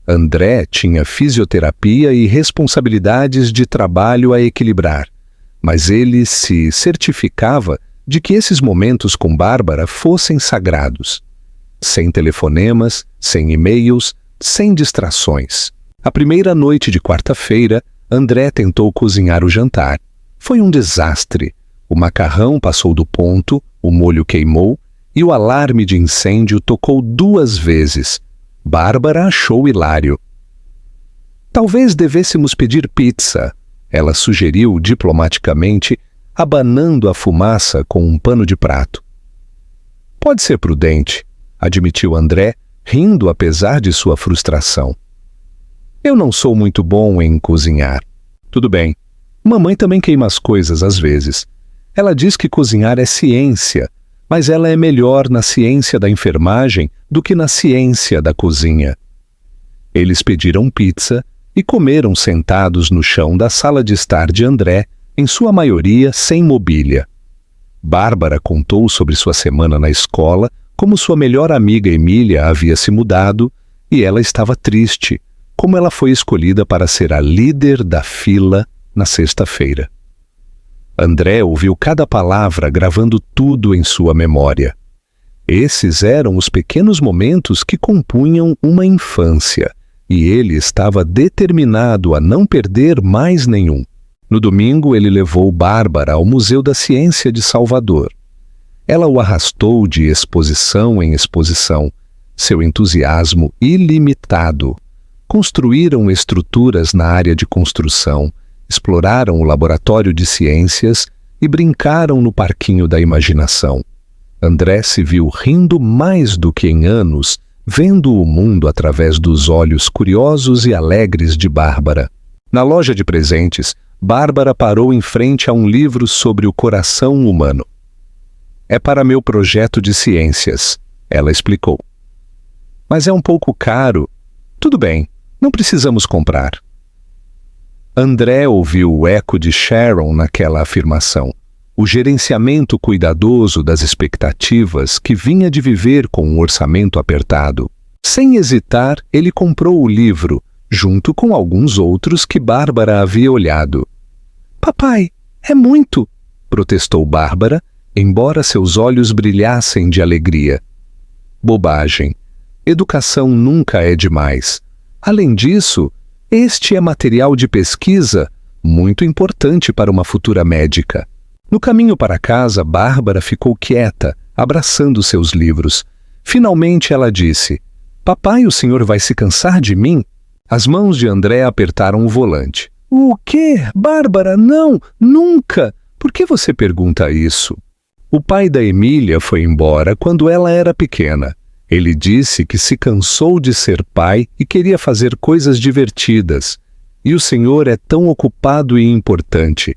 [SPEAKER 1] André tinha fisioterapia e responsabilidades de trabalho a equilibrar, mas ele se certificava de que esses momentos com Bárbara fossem sagrados. Sem telefonemas, sem e-mails, sem distrações. A primeira noite de quarta-feira, André tentou cozinhar o jantar. Foi um desastre. O macarrão passou do ponto, o molho queimou e o alarme de incêndio tocou 2 vezes. Bárbara achou hilário. Talvez devêssemos pedir pizza, ela sugeriu diplomaticamente, abanando a fumaça com um pano de prato. Pode ser prudente, admitiu André, rindo apesar de sua frustração. Eu não sou muito bom em cozinhar. Tudo bem, mamãe também queima as coisas às vezes. Ela diz que cozinhar é ciência, mas ela é melhor na ciência da enfermagem do que na ciência da cozinha. Eles pediram pizza e comeram sentados no chão da sala de estar de André, em sua maioria sem mobília. Bárbara contou sobre sua semana na escola, como sua melhor amiga Emília havia se mudado e ela estava triste, como ela foi escolhida para ser a líder da fila na sexta-feira. André ouviu cada palavra, gravando tudo em sua memória. Esses eram os pequenos momentos que compunham uma infância, e ele estava determinado a não perder mais nenhum. No domingo, ele levou Bárbara ao Museu da Ciência de Salvador. Ela o arrastou de exposição em exposição, seu entusiasmo ilimitado. Construíram estruturas na área de construção, exploraram o laboratório de ciências e brincaram no parquinho da imaginação. André se viu rindo mais do que em anos, vendo o mundo através dos olhos curiosos e alegres de Bárbara. Na loja de presentes, Bárbara parou em frente a um livro sobre o coração humano. É para meu projeto de ciências, ela explicou. Mas é um pouco caro. Tudo bem, não precisamos comprar. André ouviu o eco de Sharon naquela afirmação. O gerenciamento cuidadoso das expectativas que vinha de viver com um orçamento apertado. Sem hesitar, ele comprou o livro, junto com alguns outros que Bárbara havia olhado. Papai, é muito, protestou Bárbara, embora seus olhos brilhassem de alegria. Bobagem. Educação nunca é demais. Além disso, este é material de pesquisa muito importante para uma futura médica. No caminho para casa, Bárbara ficou quieta, abraçando seus livros. Finalmente ela disse: Papai, o senhor vai se cansar de mim? As mãos de André apertaram o volante. O quê? Bárbara, não, nunca! Por que você pergunta isso? O pai da Emília foi embora quando ela era pequena. Ele disse que se cansou de ser pai e queria fazer coisas divertidas. E o senhor é tão ocupado e importante.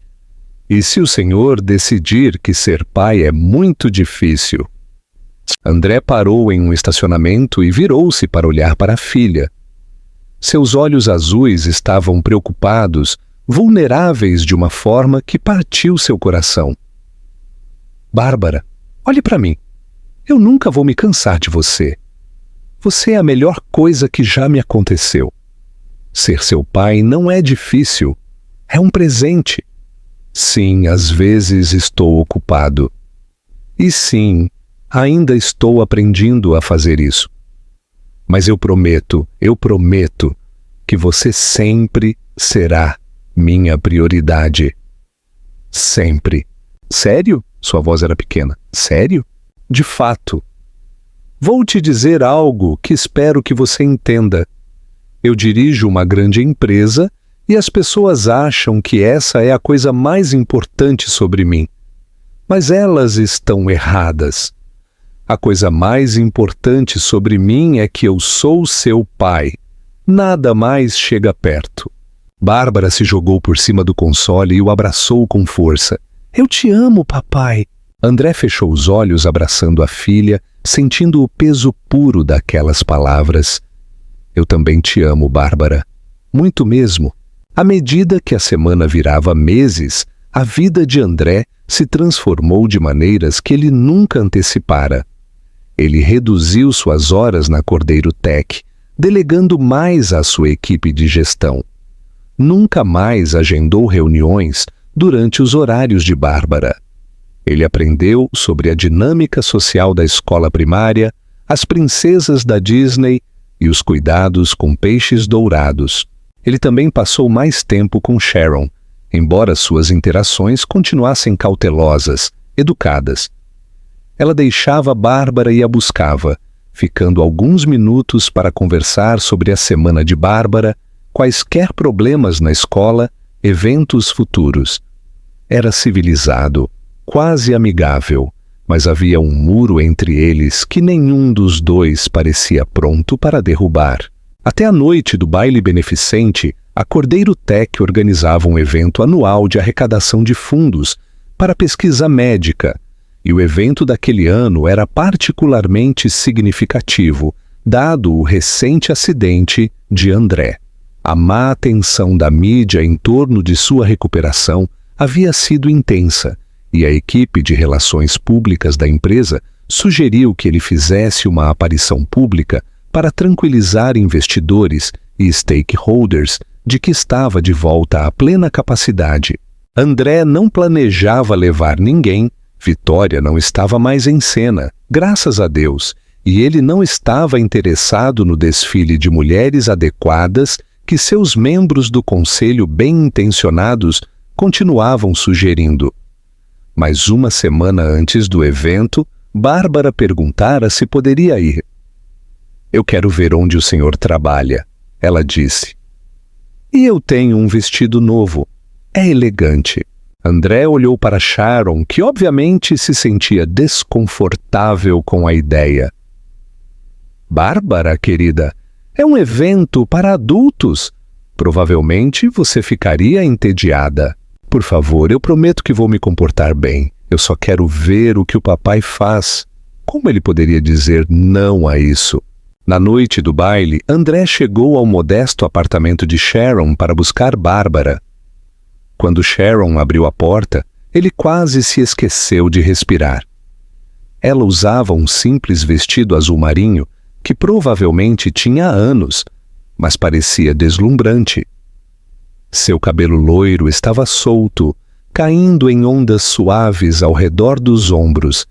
[SPEAKER 1] E se o senhor decidir que ser pai é muito difícil? André parou em um estacionamento e virou-se para olhar para a filha. Seus olhos azuis estavam preocupados, vulneráveis de uma forma que partiu seu coração. Bárbara, olhe para mim. Eu nunca vou me cansar de você. Você é a melhor coisa que já me aconteceu. Ser seu pai não é difícil. É um presente. Sim, às vezes estou ocupado. E sim, ainda estou aprendendo a fazer isso. Mas eu prometo que você sempre será minha prioridade. Sempre. Sério? Sua voz era pequena. Sério? De fato. Vou te dizer algo que espero que você entenda. Eu dirijo uma grande empresa e as pessoas acham que essa é a coisa mais importante sobre mim. Mas elas estão erradas. A coisa mais importante sobre mim é que eu sou seu pai. Nada mais chega perto. Bárbara se jogou por cima do console e o abraçou com força. Eu te amo, papai. André fechou os olhos abraçando a filha, sentindo o peso puro daquelas palavras. Eu também te amo, Bárbara. Muito mesmo. À medida que a semana virava meses, a vida de André se transformou de maneiras que ele nunca antecipara. Ele reduziu suas horas na Cordeiro Tech, delegando mais à sua equipe de gestão. Nunca mais agendou reuniões durante os horários de Bárbara. Ele aprendeu sobre a dinâmica social da escola primária, as princesas da Disney e os cuidados com peixes dourados. Ele também passou mais tempo com Sharon, embora suas interações continuassem cautelosas, educadas. Ela deixava Bárbara e a buscava, ficando alguns minutos para conversar sobre a semana de Bárbara, quaisquer problemas na escola, eventos futuros. Era civilizado, quase amigável, mas havia um muro entre eles que nenhum dos dois parecia pronto para derrubar. Até a noite do baile beneficente, a Cordeiro Tech organizava um evento anual de arrecadação de fundos para pesquisa médica, e o evento daquele ano era particularmente significativo, dado o recente acidente de André. A má atenção da mídia em torno de sua recuperação havia sido intensa, e a equipe de relações públicas da empresa sugeriu que ele fizesse uma aparição pública para tranquilizar investidores e stakeholders de que estava de volta à plena capacidade. André não planejava levar ninguém, Vitória não estava mais em cena, graças a Deus, e ele não estava interessado no desfile de mulheres adequadas que seus membros do conselho bem-intencionados continuavam sugerindo. Mas uma semana antes do evento, Bárbara perguntara se poderia ir. "Eu quero ver onde o senhor trabalha", ela disse. "E eu tenho um vestido novo. É elegante." André olhou para Sharon, que obviamente se sentia desconfortável com a ideia. "Bárbara, querida, é um evento para adultos. Provavelmente você ficaria entediada. Por favor, eu prometo que vou me comportar bem. Eu só quero ver o que o papai faz." Como ele poderia dizer não a isso? Na noite do baile, André chegou ao modesto apartamento de Sharon para buscar Bárbara. Quando Sharon abriu a porta, ele quase se esqueceu de respirar. Ela usava um simples vestido azul marinho que provavelmente tinha anos, mas parecia deslumbrante. Seu cabelo loiro estava solto, caindo em ondas suaves ao redor dos ombros,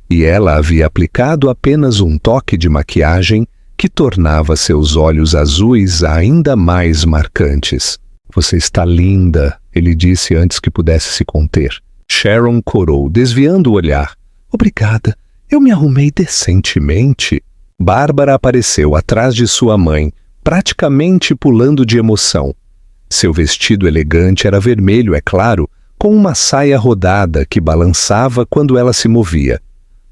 [SPEAKER 1] e ela havia aplicado apenas um toque de maquiagem que tornava seus olhos azuis ainda mais marcantes. "Você está linda", ele disse antes que pudesse se conter. Sharon corou, desviando o olhar. "Obrigada, eu me arrumei decentemente." Bárbara apareceu atrás de sua mãe, praticamente pulando de emoção. Seu vestido elegante era vermelho, é claro, com uma saia rodada que balançava quando ela se movia.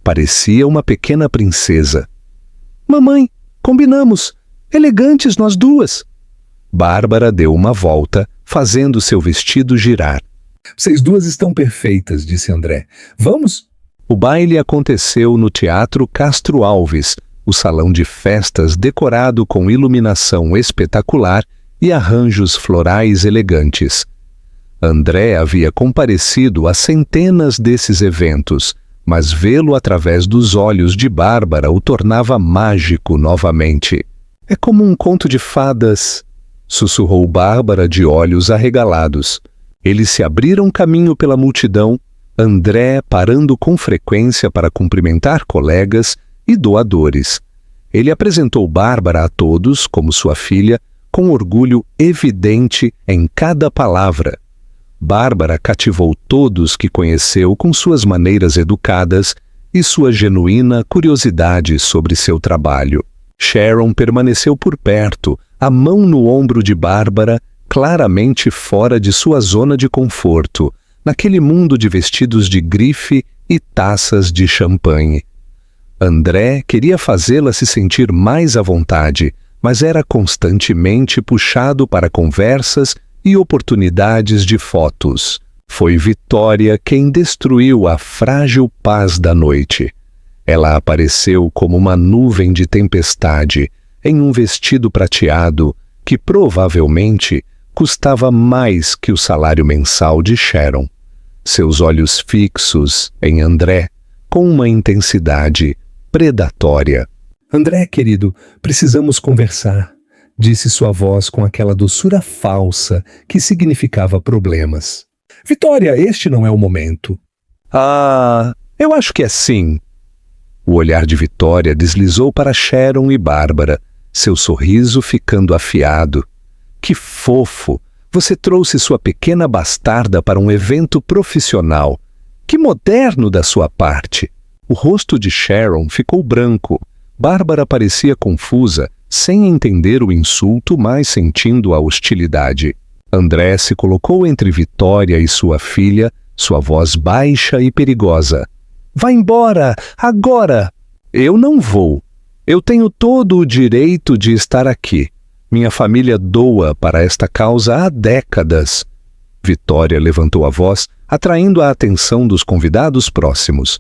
[SPEAKER 1] Parecia uma pequena princesa. "Mamãe, combinamos. Elegantes nós duas." Bárbara deu uma volta, fazendo seu vestido girar.
[SPEAKER 2] "Vocês duas estão perfeitas", disse André. "Vamos?"
[SPEAKER 1] O baile aconteceu no Teatro Castro Alves, o salão de festas decorado com iluminação espetacular e arranjos florais elegantes. André havia comparecido a centenas desses eventos, mas vê-lo através dos olhos de Bárbara o tornava mágico novamente. "É como um conto de fadas", sussurrou Bárbara de olhos arregalados. Eles se abriram caminho pela multidão, André parando com frequência para cumprimentar colegas e doadores. Ele apresentou Bárbara a todos como sua filha, com orgulho evidente em cada palavra. Bárbara cativou todos que conheceu com suas maneiras educadas e sua genuína curiosidade sobre seu trabalho. Sharon permaneceu por perto, a mão no ombro de Bárbara, claramente fora de sua zona de conforto, naquele mundo de vestidos de grife e taças de champanhe. André queria fazê-la se sentir mais à vontade, mas era constantemente puxado para conversas e oportunidades de fotos. Foi Vitória quem destruiu a frágil paz da noite. Ela apareceu como uma nuvem de tempestade, em um vestido prateado que provavelmente custava mais que o salário mensal de Sharon. Seus olhos fixos em André, com uma intensidade predatória.
[SPEAKER 2] "André, querido, precisamos conversar", disse sua voz com aquela doçura falsa que significava problemas. "Vitória, este não é o momento."
[SPEAKER 1] "Ah, eu acho que é sim." O olhar de Vitória deslizou para Sharon e Bárbara, seu sorriso ficando afiado. "Que fofo! Você trouxe sua pequena bastarda para um evento profissional. Que moderno da sua parte!" O rosto de Sharon ficou branco. Bárbara parecia confusa, sem entender o insulto, mas sentindo a hostilidade. André se colocou entre Vitória e sua filha, sua voz baixa e perigosa. "Vá embora, agora!" "Eu não vou. Eu tenho todo o direito de estar aqui. Minha família doa para esta causa há décadas." Vitória levantou a voz, atraindo a atenção dos convidados próximos.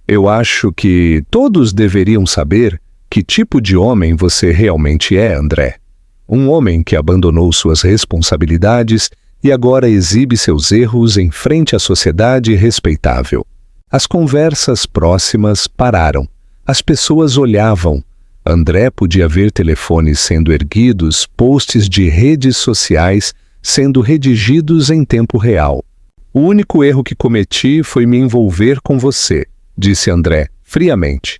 [SPEAKER 1] Eu acho que todos deveriam saber que tipo de homem você realmente é, André. Um homem que abandonou suas responsabilidades e agora exibe seus erros em frente à sociedade respeitável. As conversas próximas pararam. As pessoas olhavam. André podia ver telefones sendo erguidos, posts de redes sociais sendo redigidos em tempo real. O único erro que cometi foi me envolver com você, disse André, friamente.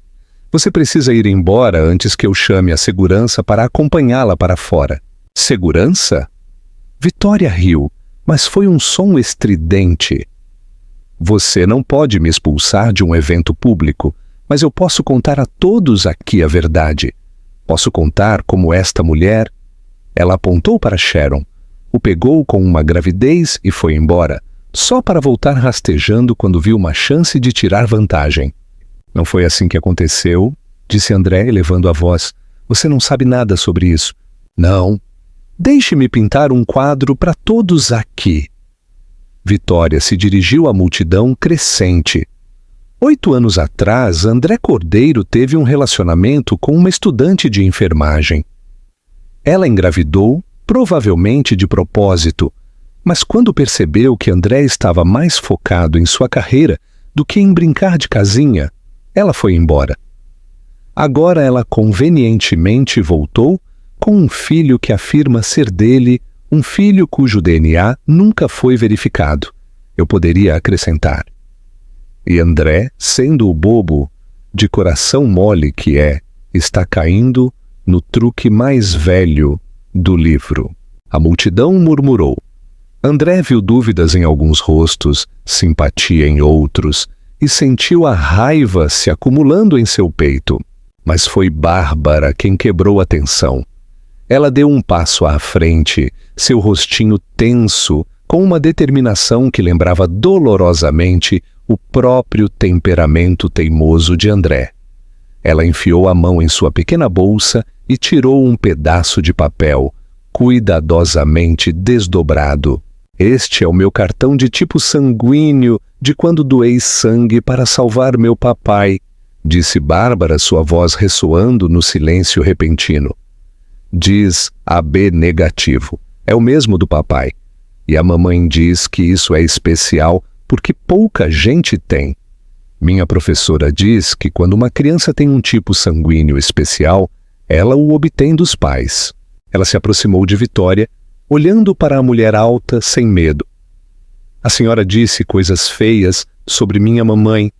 [SPEAKER 1] Você precisa ir embora antes que eu chame a segurança para acompanhá-la para fora. Segurança? Vitória riu, mas foi um som estridente. Você não pode me expulsar de um evento público, mas eu posso contar a todos aqui a verdade. Posso contar como esta mulher... Ela apontou para Sharon, o pegou com uma gravidez e foi embora, só para voltar rastejando quando viu uma chance de tirar vantagem. Não foi assim que aconteceu, disse André, elevando a voz. Você não sabe nada sobre isso. Não. Deixe-me pintar um quadro para todos aqui. Vitória se dirigiu à multidão crescente. 8 anos atrás, André Cordeiro teve um relacionamento com uma estudante de enfermagem. Ela engravidou, provavelmente de propósito, mas quando percebeu que André estava mais focado em sua carreira do que em brincar de casinha, ela foi embora. Agora ela convenientemente voltou com um filho que afirma ser dele, um filho cujo DNA nunca foi verificado. Eu poderia acrescentar. E André, sendo o bobo, de coração mole que é, está caindo no truque mais velho do livro. A multidão murmurou. André viu dúvidas em alguns rostos, simpatia em outros, e sentiu a raiva se acumulando em seu peito. Mas foi Bárbara quem quebrou a tensão. Ela deu um passo à frente, seu rostinho tenso, com uma determinação que lembrava dolorosamente o próprio temperamento teimoso de André. Ela enfiou a mão em sua pequena bolsa e tirou um pedaço de papel, cuidadosamente desdobrado. Este é o meu cartão de tipo sanguíneo de quando doei sangue para salvar meu papai, disse Bárbara, sua voz ressoando no silêncio repentino. Diz AB negativo. É o mesmo do papai. E a mamãe diz que isso é especial porque pouca gente tem. Minha professora diz que quando uma criança tem um tipo sanguíneo especial, ela o obtém dos pais. Ela se aproximou de Vitória, olhando para a mulher alta sem medo. A senhora disse coisas feias sobre minha mamãe,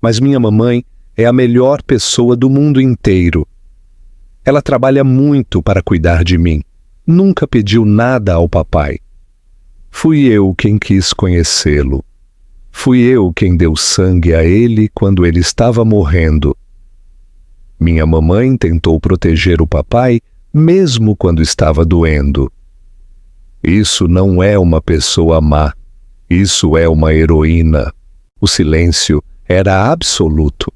[SPEAKER 1] mas minha mamãe é a melhor pessoa do mundo inteiro. Ela trabalha muito para cuidar de mim. Nunca pediu nada ao papai. Fui eu quem quis conhecê-lo. Fui eu quem deu sangue a ele quando ele estava morrendo. Minha mamãe tentou proteger o papai mesmo quando estava doendo. Isso não é uma pessoa má. Isso é uma heroína. O silêncio era absoluto.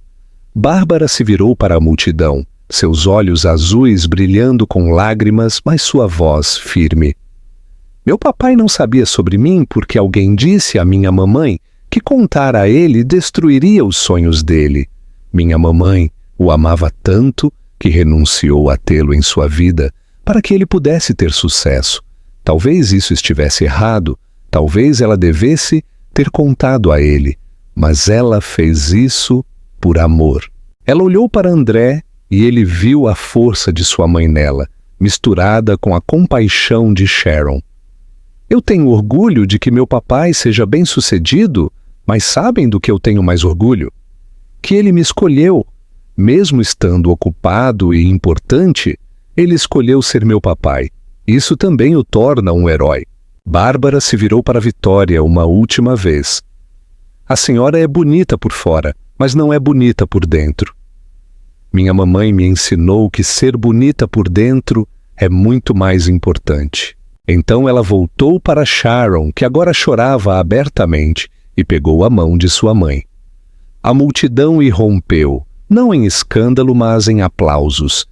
[SPEAKER 1] Bárbara se virou para a multidão, seus olhos azuis brilhando com lágrimas, mas sua voz firme. Meu papai não sabia sobre mim porque alguém disse à minha mamãe que contar a ele destruiria os sonhos dele. Minha mamãe o amava tanto que renunciou a tê-lo em sua vida para que ele pudesse ter sucesso. Talvez isso estivesse errado, talvez ela devesse ter contado a ele, mas ela fez isso por amor. Ela olhou para André e ele viu a força de sua mãe nela, misturada com a compaixão de Sharon. Eu tenho orgulho de que meu papai seja bem-sucedido, mas sabem do que eu tenho mais orgulho? Que ele me escolheu. Mesmo estando ocupado e importante, ele escolheu ser meu papai. Isso também o torna um herói. Bárbara se virou para Vitória uma última vez. A senhora é bonita por fora, mas não é bonita por dentro. Minha mamãe me ensinou que ser bonita por dentro é muito mais importante. Então ela voltou para Sharon, que agora chorava abertamente, e pegou a mão de sua mãe. A multidão irrompeu, não em escândalo, mas em aplausos.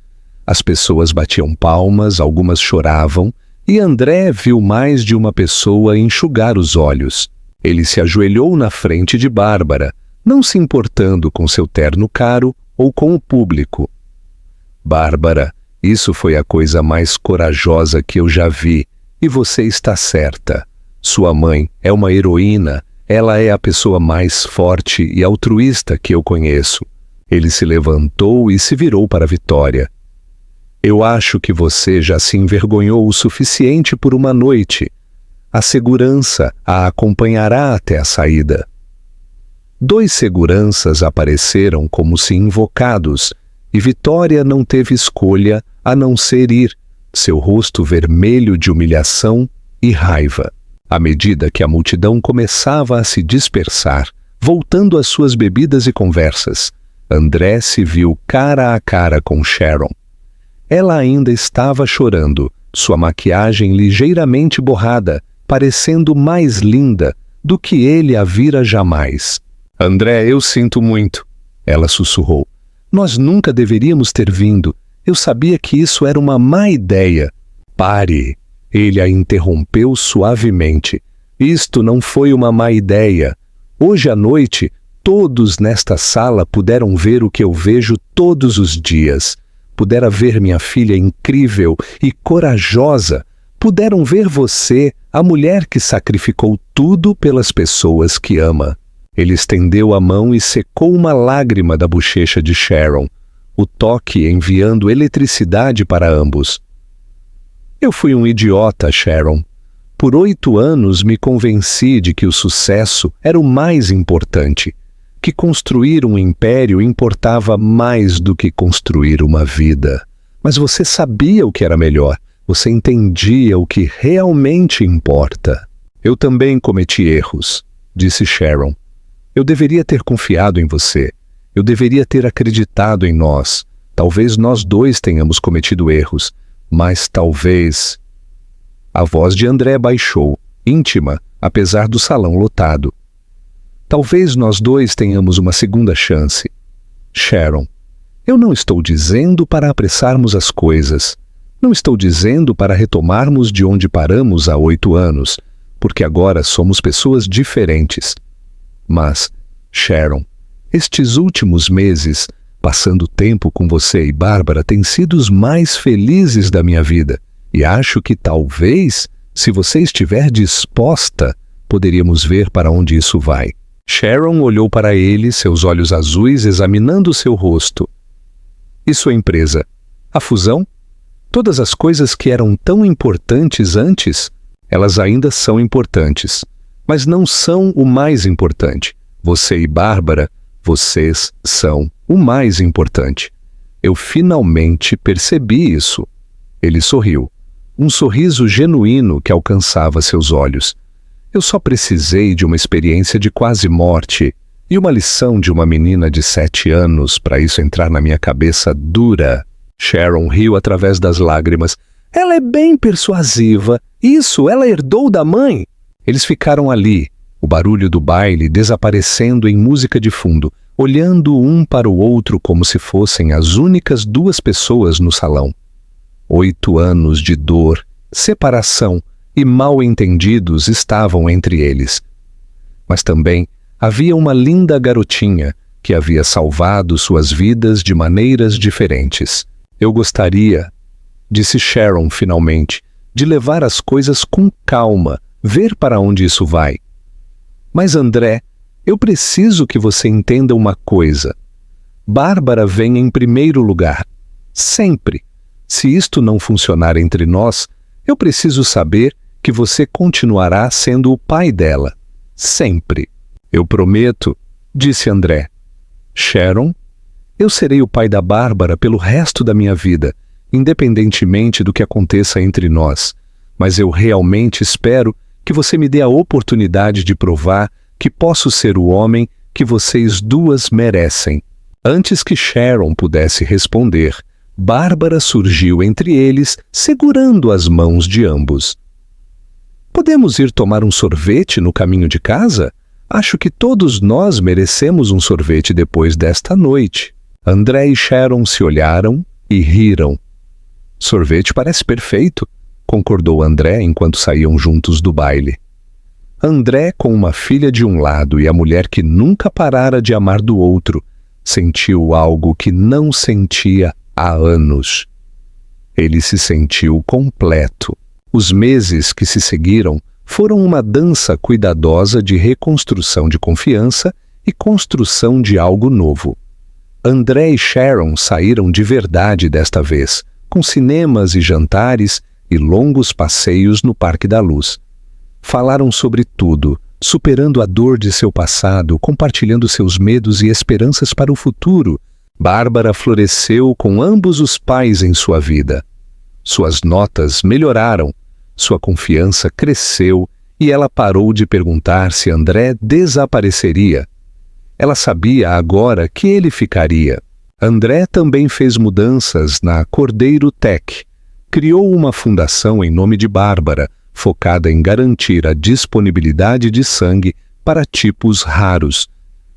[SPEAKER 1] As pessoas batiam palmas, algumas choravam, e André viu mais de uma pessoa enxugar os olhos. Ele se ajoelhou na frente de Bárbara, não se importando com seu terno caro ou com o público. Bárbara, isso foi a coisa mais corajosa que eu já vi, e você está certa. Sua mãe é uma heroína, ela é a pessoa mais forte e altruísta que eu conheço. Ele se levantou e se virou para Vitória. Eu acho que você já se envergonhou o suficiente por uma noite. A segurança a acompanhará até a saída. 2 seguranças apareceram como se invocados, e Vitória não teve escolha a não ser ir, seu rosto vermelho de humilhação e raiva. À medida que a multidão começava a se dispersar, voltando às suas bebidas e conversas, André se viu cara a cara com Sharon. Ela ainda estava chorando, sua maquiagem ligeiramente borrada, parecendo mais linda do que ele a vira jamais. André, eu sinto muito, ela sussurrou. Nós nunca deveríamos ter vindo. Eu sabia que isso era uma má ideia. Pare, ele a interrompeu suavemente. Isto não foi uma má ideia. Hoje à noite, todos nesta sala puderam ver o que eu vejo todos os dias. Puderam ver minha filha incrível e corajosa. Puderam ver você, a mulher que sacrificou tudo pelas pessoas que ama. Ele estendeu a mão e secou uma lágrima da bochecha de Sharon, o toque enviando eletricidade para ambos. Eu fui um idiota, Sharon. Por 8 anos me convenci de que o sucesso era o mais importante, que construir um império importava mais do que construir uma vida. Mas você sabia o que era melhor, você entendia o que realmente importa. Eu também cometi erros, disse Sharon. Eu deveria ter confiado em você. Eu deveria ter acreditado em nós. Talvez nós 2 tenhamos cometido erros, mas talvez... A voz de André baixou, íntima, apesar do salão lotado. Talvez nós 2 tenhamos uma segunda chance. Sharon, eu não estou dizendo para apressarmos as coisas. Não estou dizendo para retomarmos de onde paramos há 8 anos, porque agora somos pessoas diferentes. Mas, Sharon, estes últimos meses, passando tempo com você e Bárbara, têm sido os mais felizes da minha vida. E acho que talvez, se você estiver disposta, poderíamos ver para onde isso vai. Sharon olhou para ele, seus olhos azuis examinando seu rosto. E sua empresa? A fusão? Todas as coisas que eram tão importantes antes, elas ainda são importantes. Mas não são o mais importante. Você e Bárbara, vocês são o mais importante. Eu finalmente percebi isso. Ele sorriu. Um sorriso genuíno que alcançava seus olhos. Eu só precisei de uma experiência de quase morte e uma lição de uma menina de 7 anos para isso entrar na minha cabeça dura. Sharon riu através das lágrimas. Ela é bem persuasiva. Isso, ela herdou da mãe. Eles ficaram ali, o barulho do baile desaparecendo em música de fundo, olhando um para o outro como se fossem as únicas 2 pessoas no salão. 8 anos de dor, separação e mal-entendidos estavam entre eles. Mas também havia uma linda garotinha que havia salvado suas vidas de maneiras diferentes. Eu gostaria, disse Sharon finalmente, de levar as coisas com calma, ver para onde isso vai. Mas André, eu preciso que você entenda uma coisa. Bárbara vem em primeiro lugar. Sempre. Se isto não funcionar entre nós, eu preciso saber que você continuará sendo o pai dela. Sempre. Eu prometo, disse André. Sharon, eu serei o pai da Bárbara pelo resto da minha vida, independentemente do que aconteça entre nós. Mas eu realmente espero que você me dê a oportunidade de provar que posso ser o homem que vocês 2 merecem. Antes que Sharon pudesse responder, Bárbara surgiu entre eles, segurando as mãos de ambos. Podemos ir tomar um sorvete no caminho de casa? Acho que todos nós merecemos um sorvete depois desta noite. André e Sharon se olharam e riram. Sorvete parece perfeito, concordou André enquanto saíam juntos do baile. André, com uma filha de um lado e a mulher que nunca parara de amar do outro, sentiu algo que não sentia há anos. Ele se sentiu completo. Os meses que se seguiram foram uma dança cuidadosa de reconstrução de confiança e construção de algo novo. André e Sharon saíram de verdade desta vez, com cinemas e jantares e longos passeios no Parque da Luz. Falaram sobre tudo, superando a dor de seu passado, compartilhando seus medos e esperanças para o futuro. Bárbara floresceu com ambos os pais em sua vida. Suas notas melhoraram, sua confiança cresceu e ela parou de perguntar se André desapareceria. Ela sabia agora que ele ficaria. André também fez mudanças na Cordeiro Tech. Criou uma fundação em nome de Bárbara, focada em garantir a disponibilidade de sangue para tipos raros.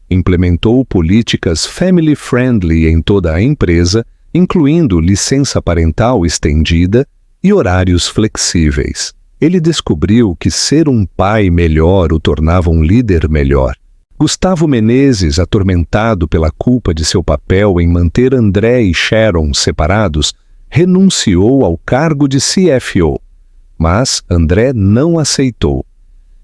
[SPEAKER 1] Implementou políticas family-friendly em toda a empresa, incluindo licença parental estendida e horários flexíveis. Ele descobriu que ser um pai melhor o tornava um líder melhor. Gustavo Menezes, atormentado pela culpa de seu papel em manter André e Sharon separados, renunciou ao cargo de CFO. Mas André não aceitou.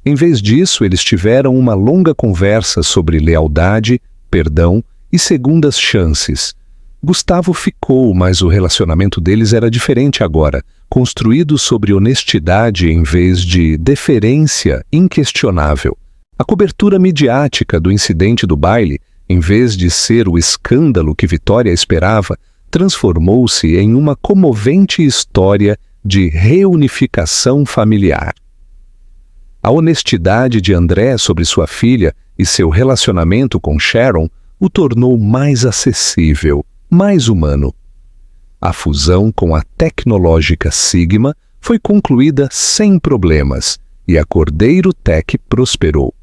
[SPEAKER 1] Em vez disso, eles tiveram uma longa conversa sobre lealdade, perdão e segundas chances. Gustavo ficou, mas o relacionamento deles era diferente agora, construído sobre honestidade em vez de deferência inquestionável. A cobertura midiática do incidente do baile, em vez de ser o escândalo que Vitória esperava, transformou-se em uma comovente história de reunificação familiar. A honestidade de André sobre sua filha e seu relacionamento com Sharon o tornou mais acessível, mais humano. A fusão com a tecnológica Sigma foi concluída sem problemas e a Cordeiro Tech prosperou.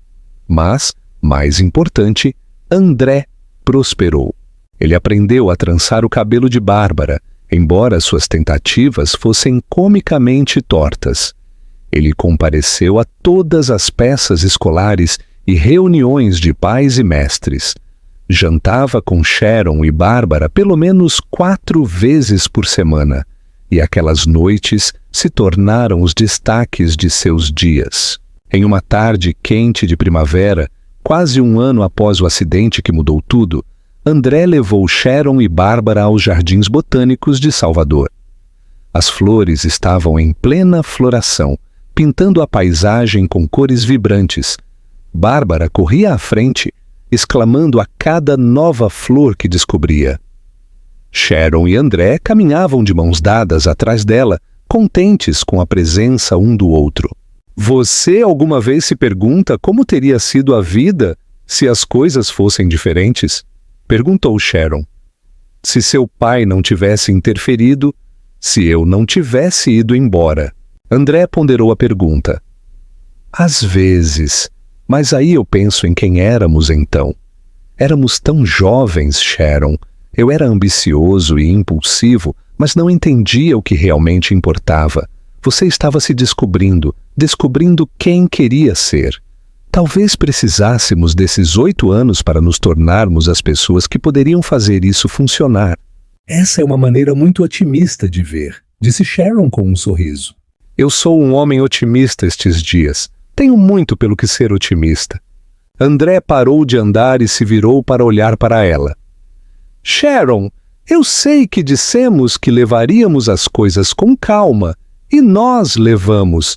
[SPEAKER 1] Mas, mais importante, André prosperou. Ele aprendeu a trançar o cabelo de Bárbara, embora suas tentativas fossem comicamente tortas. Ele compareceu a todas as peças escolares e reuniões de pais e mestres. Jantava com Sharon e Bárbara pelo menos 4 vezes por semana, e aquelas noites se tornaram os destaques de seus dias. Em uma tarde quente de primavera, quase um ano após o acidente que mudou tudo, André levou Sharon e Bárbara aos Jardins Botânicos de Salvador. As flores estavam em plena floração, pintando a paisagem com cores vibrantes. Bárbara corria à frente, exclamando a cada nova flor que descobria. Sharon e André caminhavam de mãos dadas atrás dela, contentes com a presença um do outro. Você alguma vez se pergunta como teria sido a vida se as coisas fossem diferentes? Perguntou Sharon. Se seu pai não tivesse interferido, se eu não tivesse ido embora. André ponderou a pergunta. Às vezes, mas aí eu penso em quem éramos então. Éramos tão jovens, Sharon. Eu era ambicioso e impulsivo, mas não entendia o que realmente importava. Você estava se descobrindo quem queria ser. Talvez precisássemos desses 8 anos para nos tornarmos as pessoas que poderiam fazer isso funcionar.
[SPEAKER 2] Essa é uma maneira muito otimista de ver, disse Sharon com um sorriso.
[SPEAKER 1] Eu sou um homem otimista estes dias. Tenho muito pelo que ser otimista. André parou de andar e se virou para olhar para ela. Sharon, eu sei que dissemos que levaríamos as coisas com calma, e nós levamos.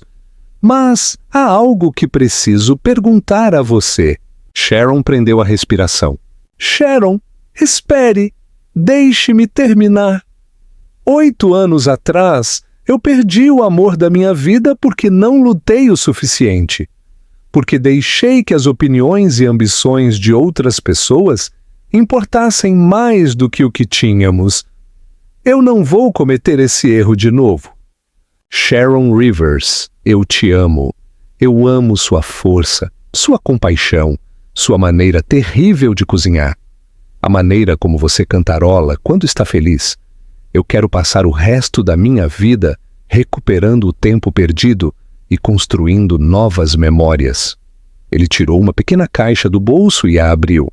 [SPEAKER 1] Mas há algo que preciso perguntar a você. Sharon prendeu a respiração. Sharon, espere. Deixe-me terminar. 8 anos atrás, eu perdi o amor da minha vida porque não lutei o suficiente. Porque deixei que as opiniões e ambições de outras pessoas importassem mais do que o que tínhamos. Eu não vou cometer esse erro de novo. Sharon Rivers, eu te amo. Eu amo sua força, sua compaixão, sua maneira terrível de cozinhar. A maneira como você cantarola quando está feliz. Eu quero passar o resto da minha vida recuperando o tempo perdido e construindo novas memórias. Ele tirou uma pequena caixa do bolso e a abriu.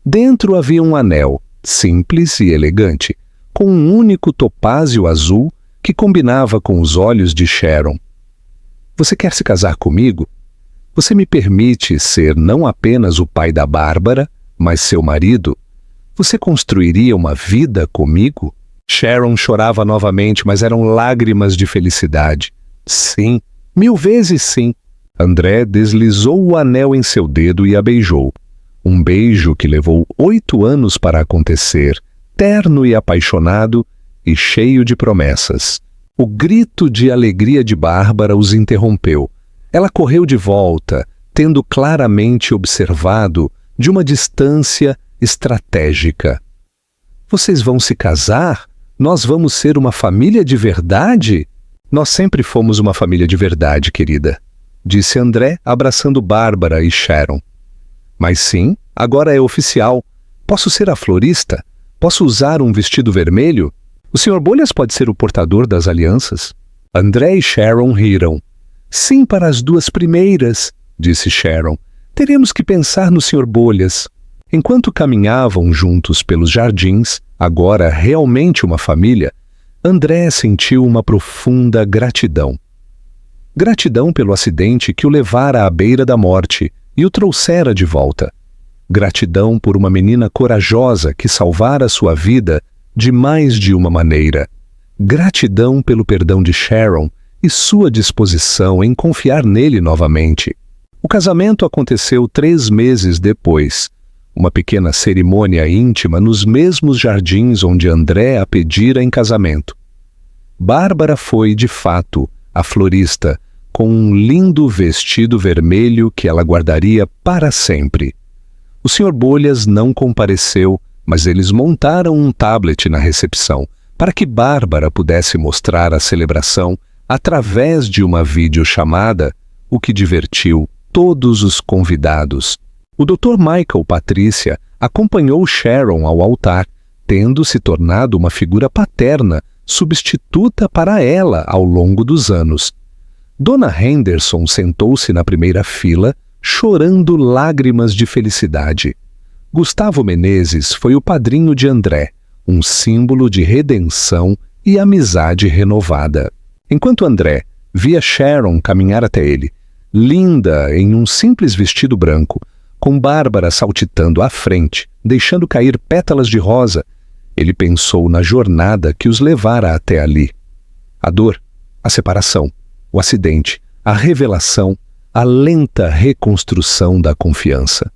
[SPEAKER 1] Dentro havia um anel, simples e elegante, com um único topázio azul que combinava com os olhos de Sharon. Você quer se casar comigo? Você me permite ser não apenas o pai da Bárbara, mas seu marido? Você construiria uma vida comigo? Sharon chorava novamente, mas eram lágrimas de felicidade. Sim, 1000 vezes sim. André deslizou o anel em seu dedo e a beijou. Um beijo que levou 8 anos para acontecer, terno e apaixonado e cheio de promessas. O grito de alegria de Bárbara os interrompeu. Ela correu de volta, tendo claramente observado, de uma distância estratégica. Vocês vão se casar? Nós vamos ser uma família de verdade? Nós sempre fomos uma família de verdade, querida, disse André, abraçando Bárbara e Sharon. Mas sim, agora é oficial. Posso ser a florista? Posso usar um vestido vermelho? O Sr. Bolhas pode ser o portador das alianças? André e Sharon riram. Sim, para as 2 primeiras, disse Sharon. Teremos que pensar no Sr. Bolhas. Enquanto caminhavam juntos pelos jardins, agora realmente uma família, André sentiu uma profunda gratidão. Gratidão pelo acidente que o levara à beira da morte e o trouxera de volta. Gratidão por uma menina corajosa que salvara sua vida de mais de uma maneira. Gratidão pelo perdão de Sharon e sua disposição em confiar nele novamente. O casamento aconteceu 3 meses depois. Uma pequena cerimônia íntima nos mesmos jardins onde André a pedira em casamento. Bárbara foi, de fato, a florista, com um lindo vestido vermelho que ela guardaria para sempre. O Sr. Bolhas não compareceu, mas eles montaram um tablet na recepção para que Bárbara pudesse mostrar a celebração através de uma videochamada, o que divertiu todos os convidados. O Dr. Michael Patrícia acompanhou Sharon ao altar, tendo se tornado uma figura paterna, substituta para ela ao longo dos anos. Dona Henderson sentou-se na primeira fila, chorando lágrimas de felicidade. Gustavo Menezes foi o padrinho de André, um símbolo de redenção e amizade renovada. Enquanto André via Sharon caminhar até ele, linda em um simples vestido branco, com Bárbara saltitando à frente, deixando cair pétalas de rosa, ele pensou na jornada que os levara até ali. A dor, a separação, o acidente, a revelação, a lenta reconstrução da confiança.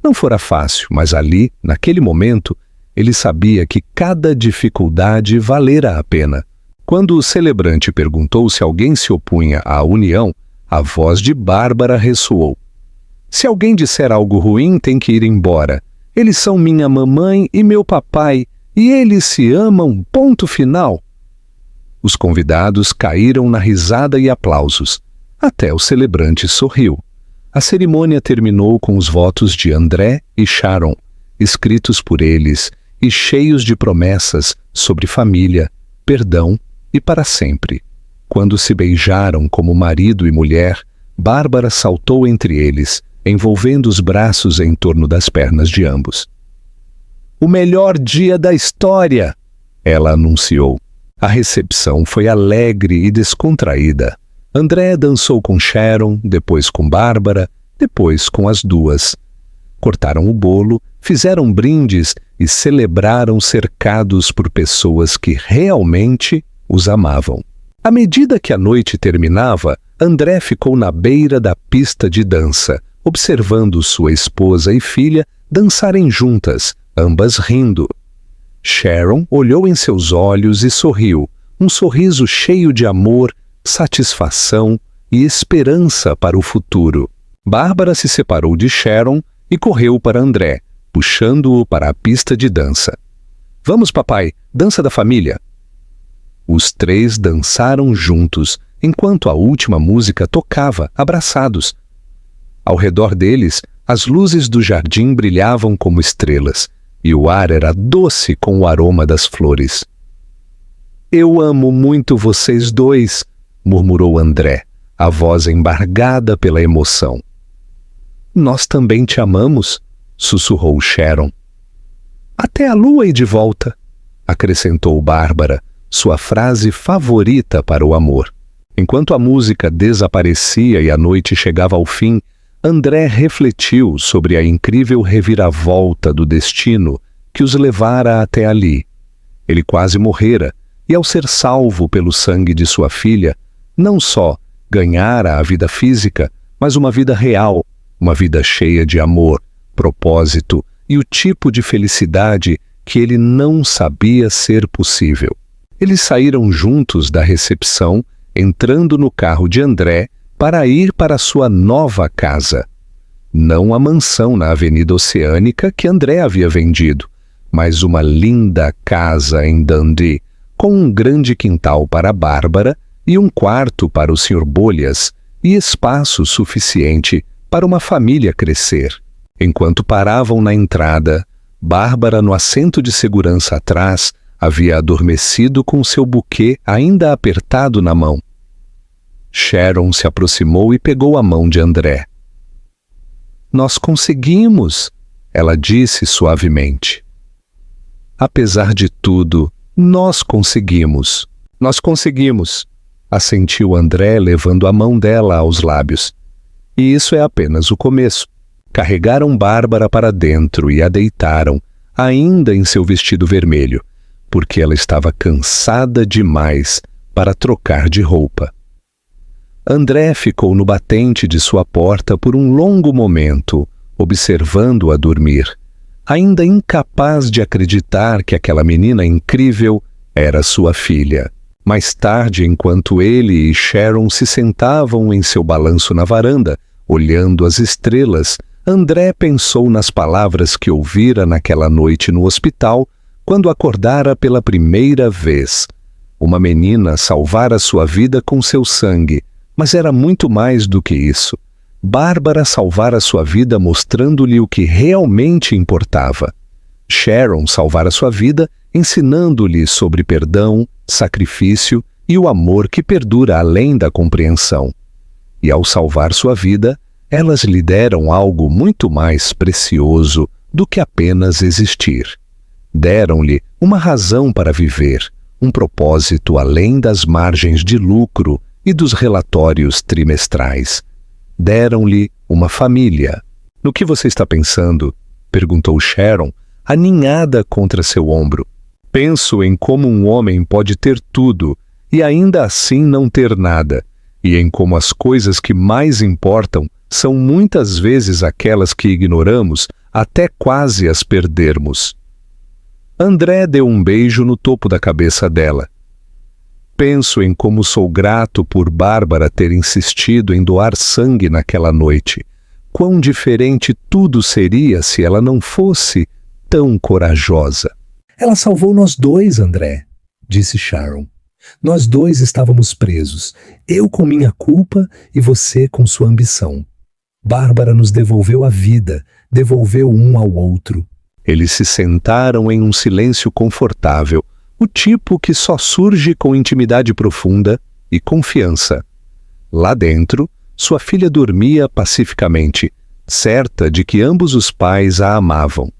[SPEAKER 1] Não fora fácil, mas ali, naquele momento, ele sabia que cada dificuldade valera a pena. Quando o celebrante perguntou se alguém se opunha à união, a voz de Bárbara ressoou. Se alguém disser algo ruim, tem que ir embora. Eles são minha mamãe e meu papai, e eles se amam, ponto final. Os convidados caíram na risada e aplausos. Até o celebrante sorriu. A cerimônia terminou com os votos de André e Sharon, escritos por eles e cheios de promessas sobre família, perdão e para sempre. Quando se beijaram como marido e mulher, Bárbara saltou entre eles, envolvendo os braços em torno das pernas de ambos. "O melhor dia da história!" ela anunciou. A recepção foi alegre e descontraída. André dançou com Sharon, depois com Bárbara, depois com as duas. Cortaram o bolo, fizeram brindes e celebraram cercados por pessoas que realmente os amavam. À medida que a noite terminava, André ficou na beira da pista de dança, observando sua esposa e filha dançarem juntas, ambas rindo. Sharon olhou em seus olhos e sorriu, um sorriso cheio de amor, satisfação e esperança para o futuro. Bárbara se separou de Sharon e correu para André, puxando-o para a pista de dança. "Vamos, papai, dança da família." Os 3 dançaram juntos, enquanto a última música tocava, abraçados. Ao redor deles, as luzes do jardim brilhavam como estrelas, e o ar era doce com o aroma das flores. "Eu amo muito vocês dois", murmurou André, a voz embargada pela emoção. Nós também te amamos, sussurrou Sharon. Até a lua e de volta, acrescentou Bárbara, sua frase favorita para o amor. Enquanto a música desaparecia e a noite chegava ao fim, André refletiu sobre a incrível reviravolta do destino que os levara até ali. Ele quase morrera, e ao ser salvo pelo sangue de sua filha, não só ganhara a vida física, mas uma vida real, uma vida cheia de amor, propósito e o tipo de felicidade que ele não sabia ser possível. Eles saíram juntos da recepção, entrando no carro de André para ir para sua nova casa. Não a mansão na Avenida Oceânica que André havia vendido, mas uma linda casa em Dundee, com um grande quintal para Bárbara e um quarto para o Sr. Bolhas e espaço suficiente para uma família crescer. Enquanto paravam na entrada, Bárbara, no assento de segurança atrás, havia adormecido com seu buquê ainda apertado na mão. Sharon se aproximou e pegou a mão de André. Nós conseguimos, ela disse suavemente. Apesar de tudo, nós conseguimos. Nós conseguimos, assentiu André, levando a mão dela aos lábios. E isso é apenas o começo. Carregaram Bárbara para dentro e a deitaram, ainda em seu vestido vermelho, porque ela estava cansada demais para trocar de roupa. André ficou no batente de sua porta por um longo momento, observando-a dormir, ainda incapaz de acreditar que aquela menina incrível era sua filha. Mais tarde, enquanto ele e Sharon se sentavam em seu balanço na varanda, olhando as estrelas, André pensou nas palavras que ouvira naquela noite no hospital, quando acordara pela primeira vez. Uma menina salvara sua vida com seu sangue, mas era muito mais do que isso. Bárbara salvara sua vida mostrando-lhe o que realmente importava. Sharon salvara sua vida ensinando-lhe sobre perdão, sacrifício e o amor que perdura além da compreensão. E ao salvar sua vida, elas lhe deram algo muito mais precioso do que apenas existir. Deram-lhe uma razão para viver, um propósito além das margens de lucro e dos relatórios trimestrais. Deram-lhe uma família. No que você está pensando? Perguntou Sharon, aninhada contra seu ombro. Penso em como um homem pode ter tudo e ainda assim não ter nada, e em como as coisas que mais importam são muitas vezes aquelas que ignoramos até quase as perdermos. André deu um beijo no topo da cabeça dela. Penso em como sou grato por Bárbara ter insistido em doar sangue naquela noite. Quão diferente tudo seria se ela não fosse tão corajosa.
[SPEAKER 2] Ela salvou nós dois, André, disse Sharon. Nós dois estávamos presos, eu com minha culpa e você com sua ambição. Bárbara nos devolveu a vida, devolveu um ao outro.
[SPEAKER 1] Eles se sentaram em um silêncio confortável, o tipo que só surge com intimidade profunda e confiança. Lá dentro, sua filha dormia pacificamente, certa de que ambos os pais a amavam.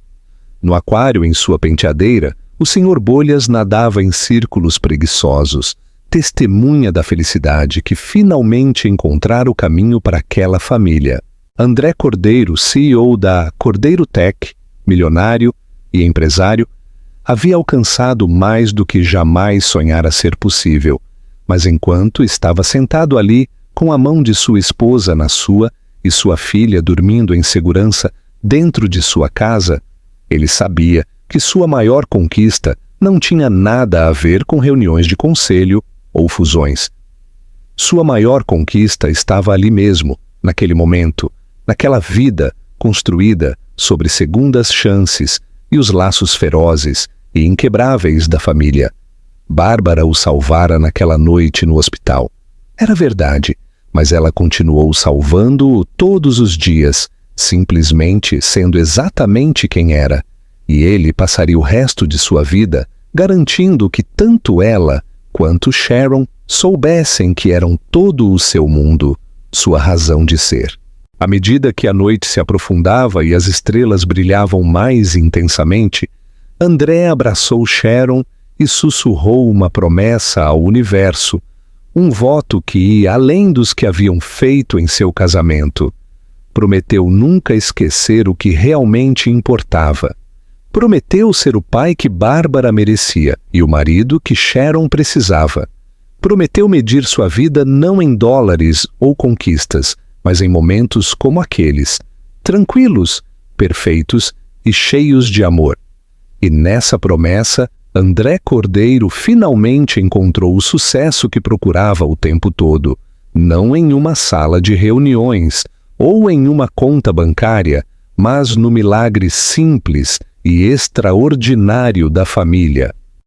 [SPEAKER 1] No aquário em sua penteadeira, o Sr. Bolhas nadava em círculos preguiçosos, testemunha da felicidade que finalmente encontrara o caminho para aquela família. André Cordeiro, CEO da Cordeiro Tech, milionário e empresário, havia alcançado mais do que jamais sonhara ser possível, mas enquanto estava sentado ali, com a mão de sua esposa na sua e sua filha dormindo em segurança dentro de sua casa, ele sabia que sua maior conquista não tinha nada a ver com reuniões de conselho ou fusões. Sua maior conquista estava ali mesmo, naquele momento, naquela vida construída sobre segundas chances e os laços ferozes e inquebráveis da família. Bárbara o salvara naquela noite no hospital. Era verdade, mas ela continuou salvando-o todos os dias, simplesmente sendo exatamente quem era, e ele passaria o resto de sua vida garantindo que tanto ela quanto Sharon soubessem que eram todo o seu mundo, sua razão de ser. À medida que a noite se aprofundava e as estrelas brilhavam mais intensamente, André abraçou Sharon e sussurrou uma promessa ao universo, um voto que ia além dos que haviam feito em seu casamento. Prometeu nunca esquecer o que realmente importava. Prometeu ser o pai que Bárbara merecia e o marido que Sharon precisava. Prometeu medir sua vida não em dólares ou conquistas, mas em momentos como aqueles, tranquilos, perfeitos e cheios de amor. E nessa promessa, André Cordeiro finalmente encontrou o sucesso que procurava o tempo todo, não em uma sala de reuniões ou em uma conta bancária, mas no milagre simples e extraordinário da família.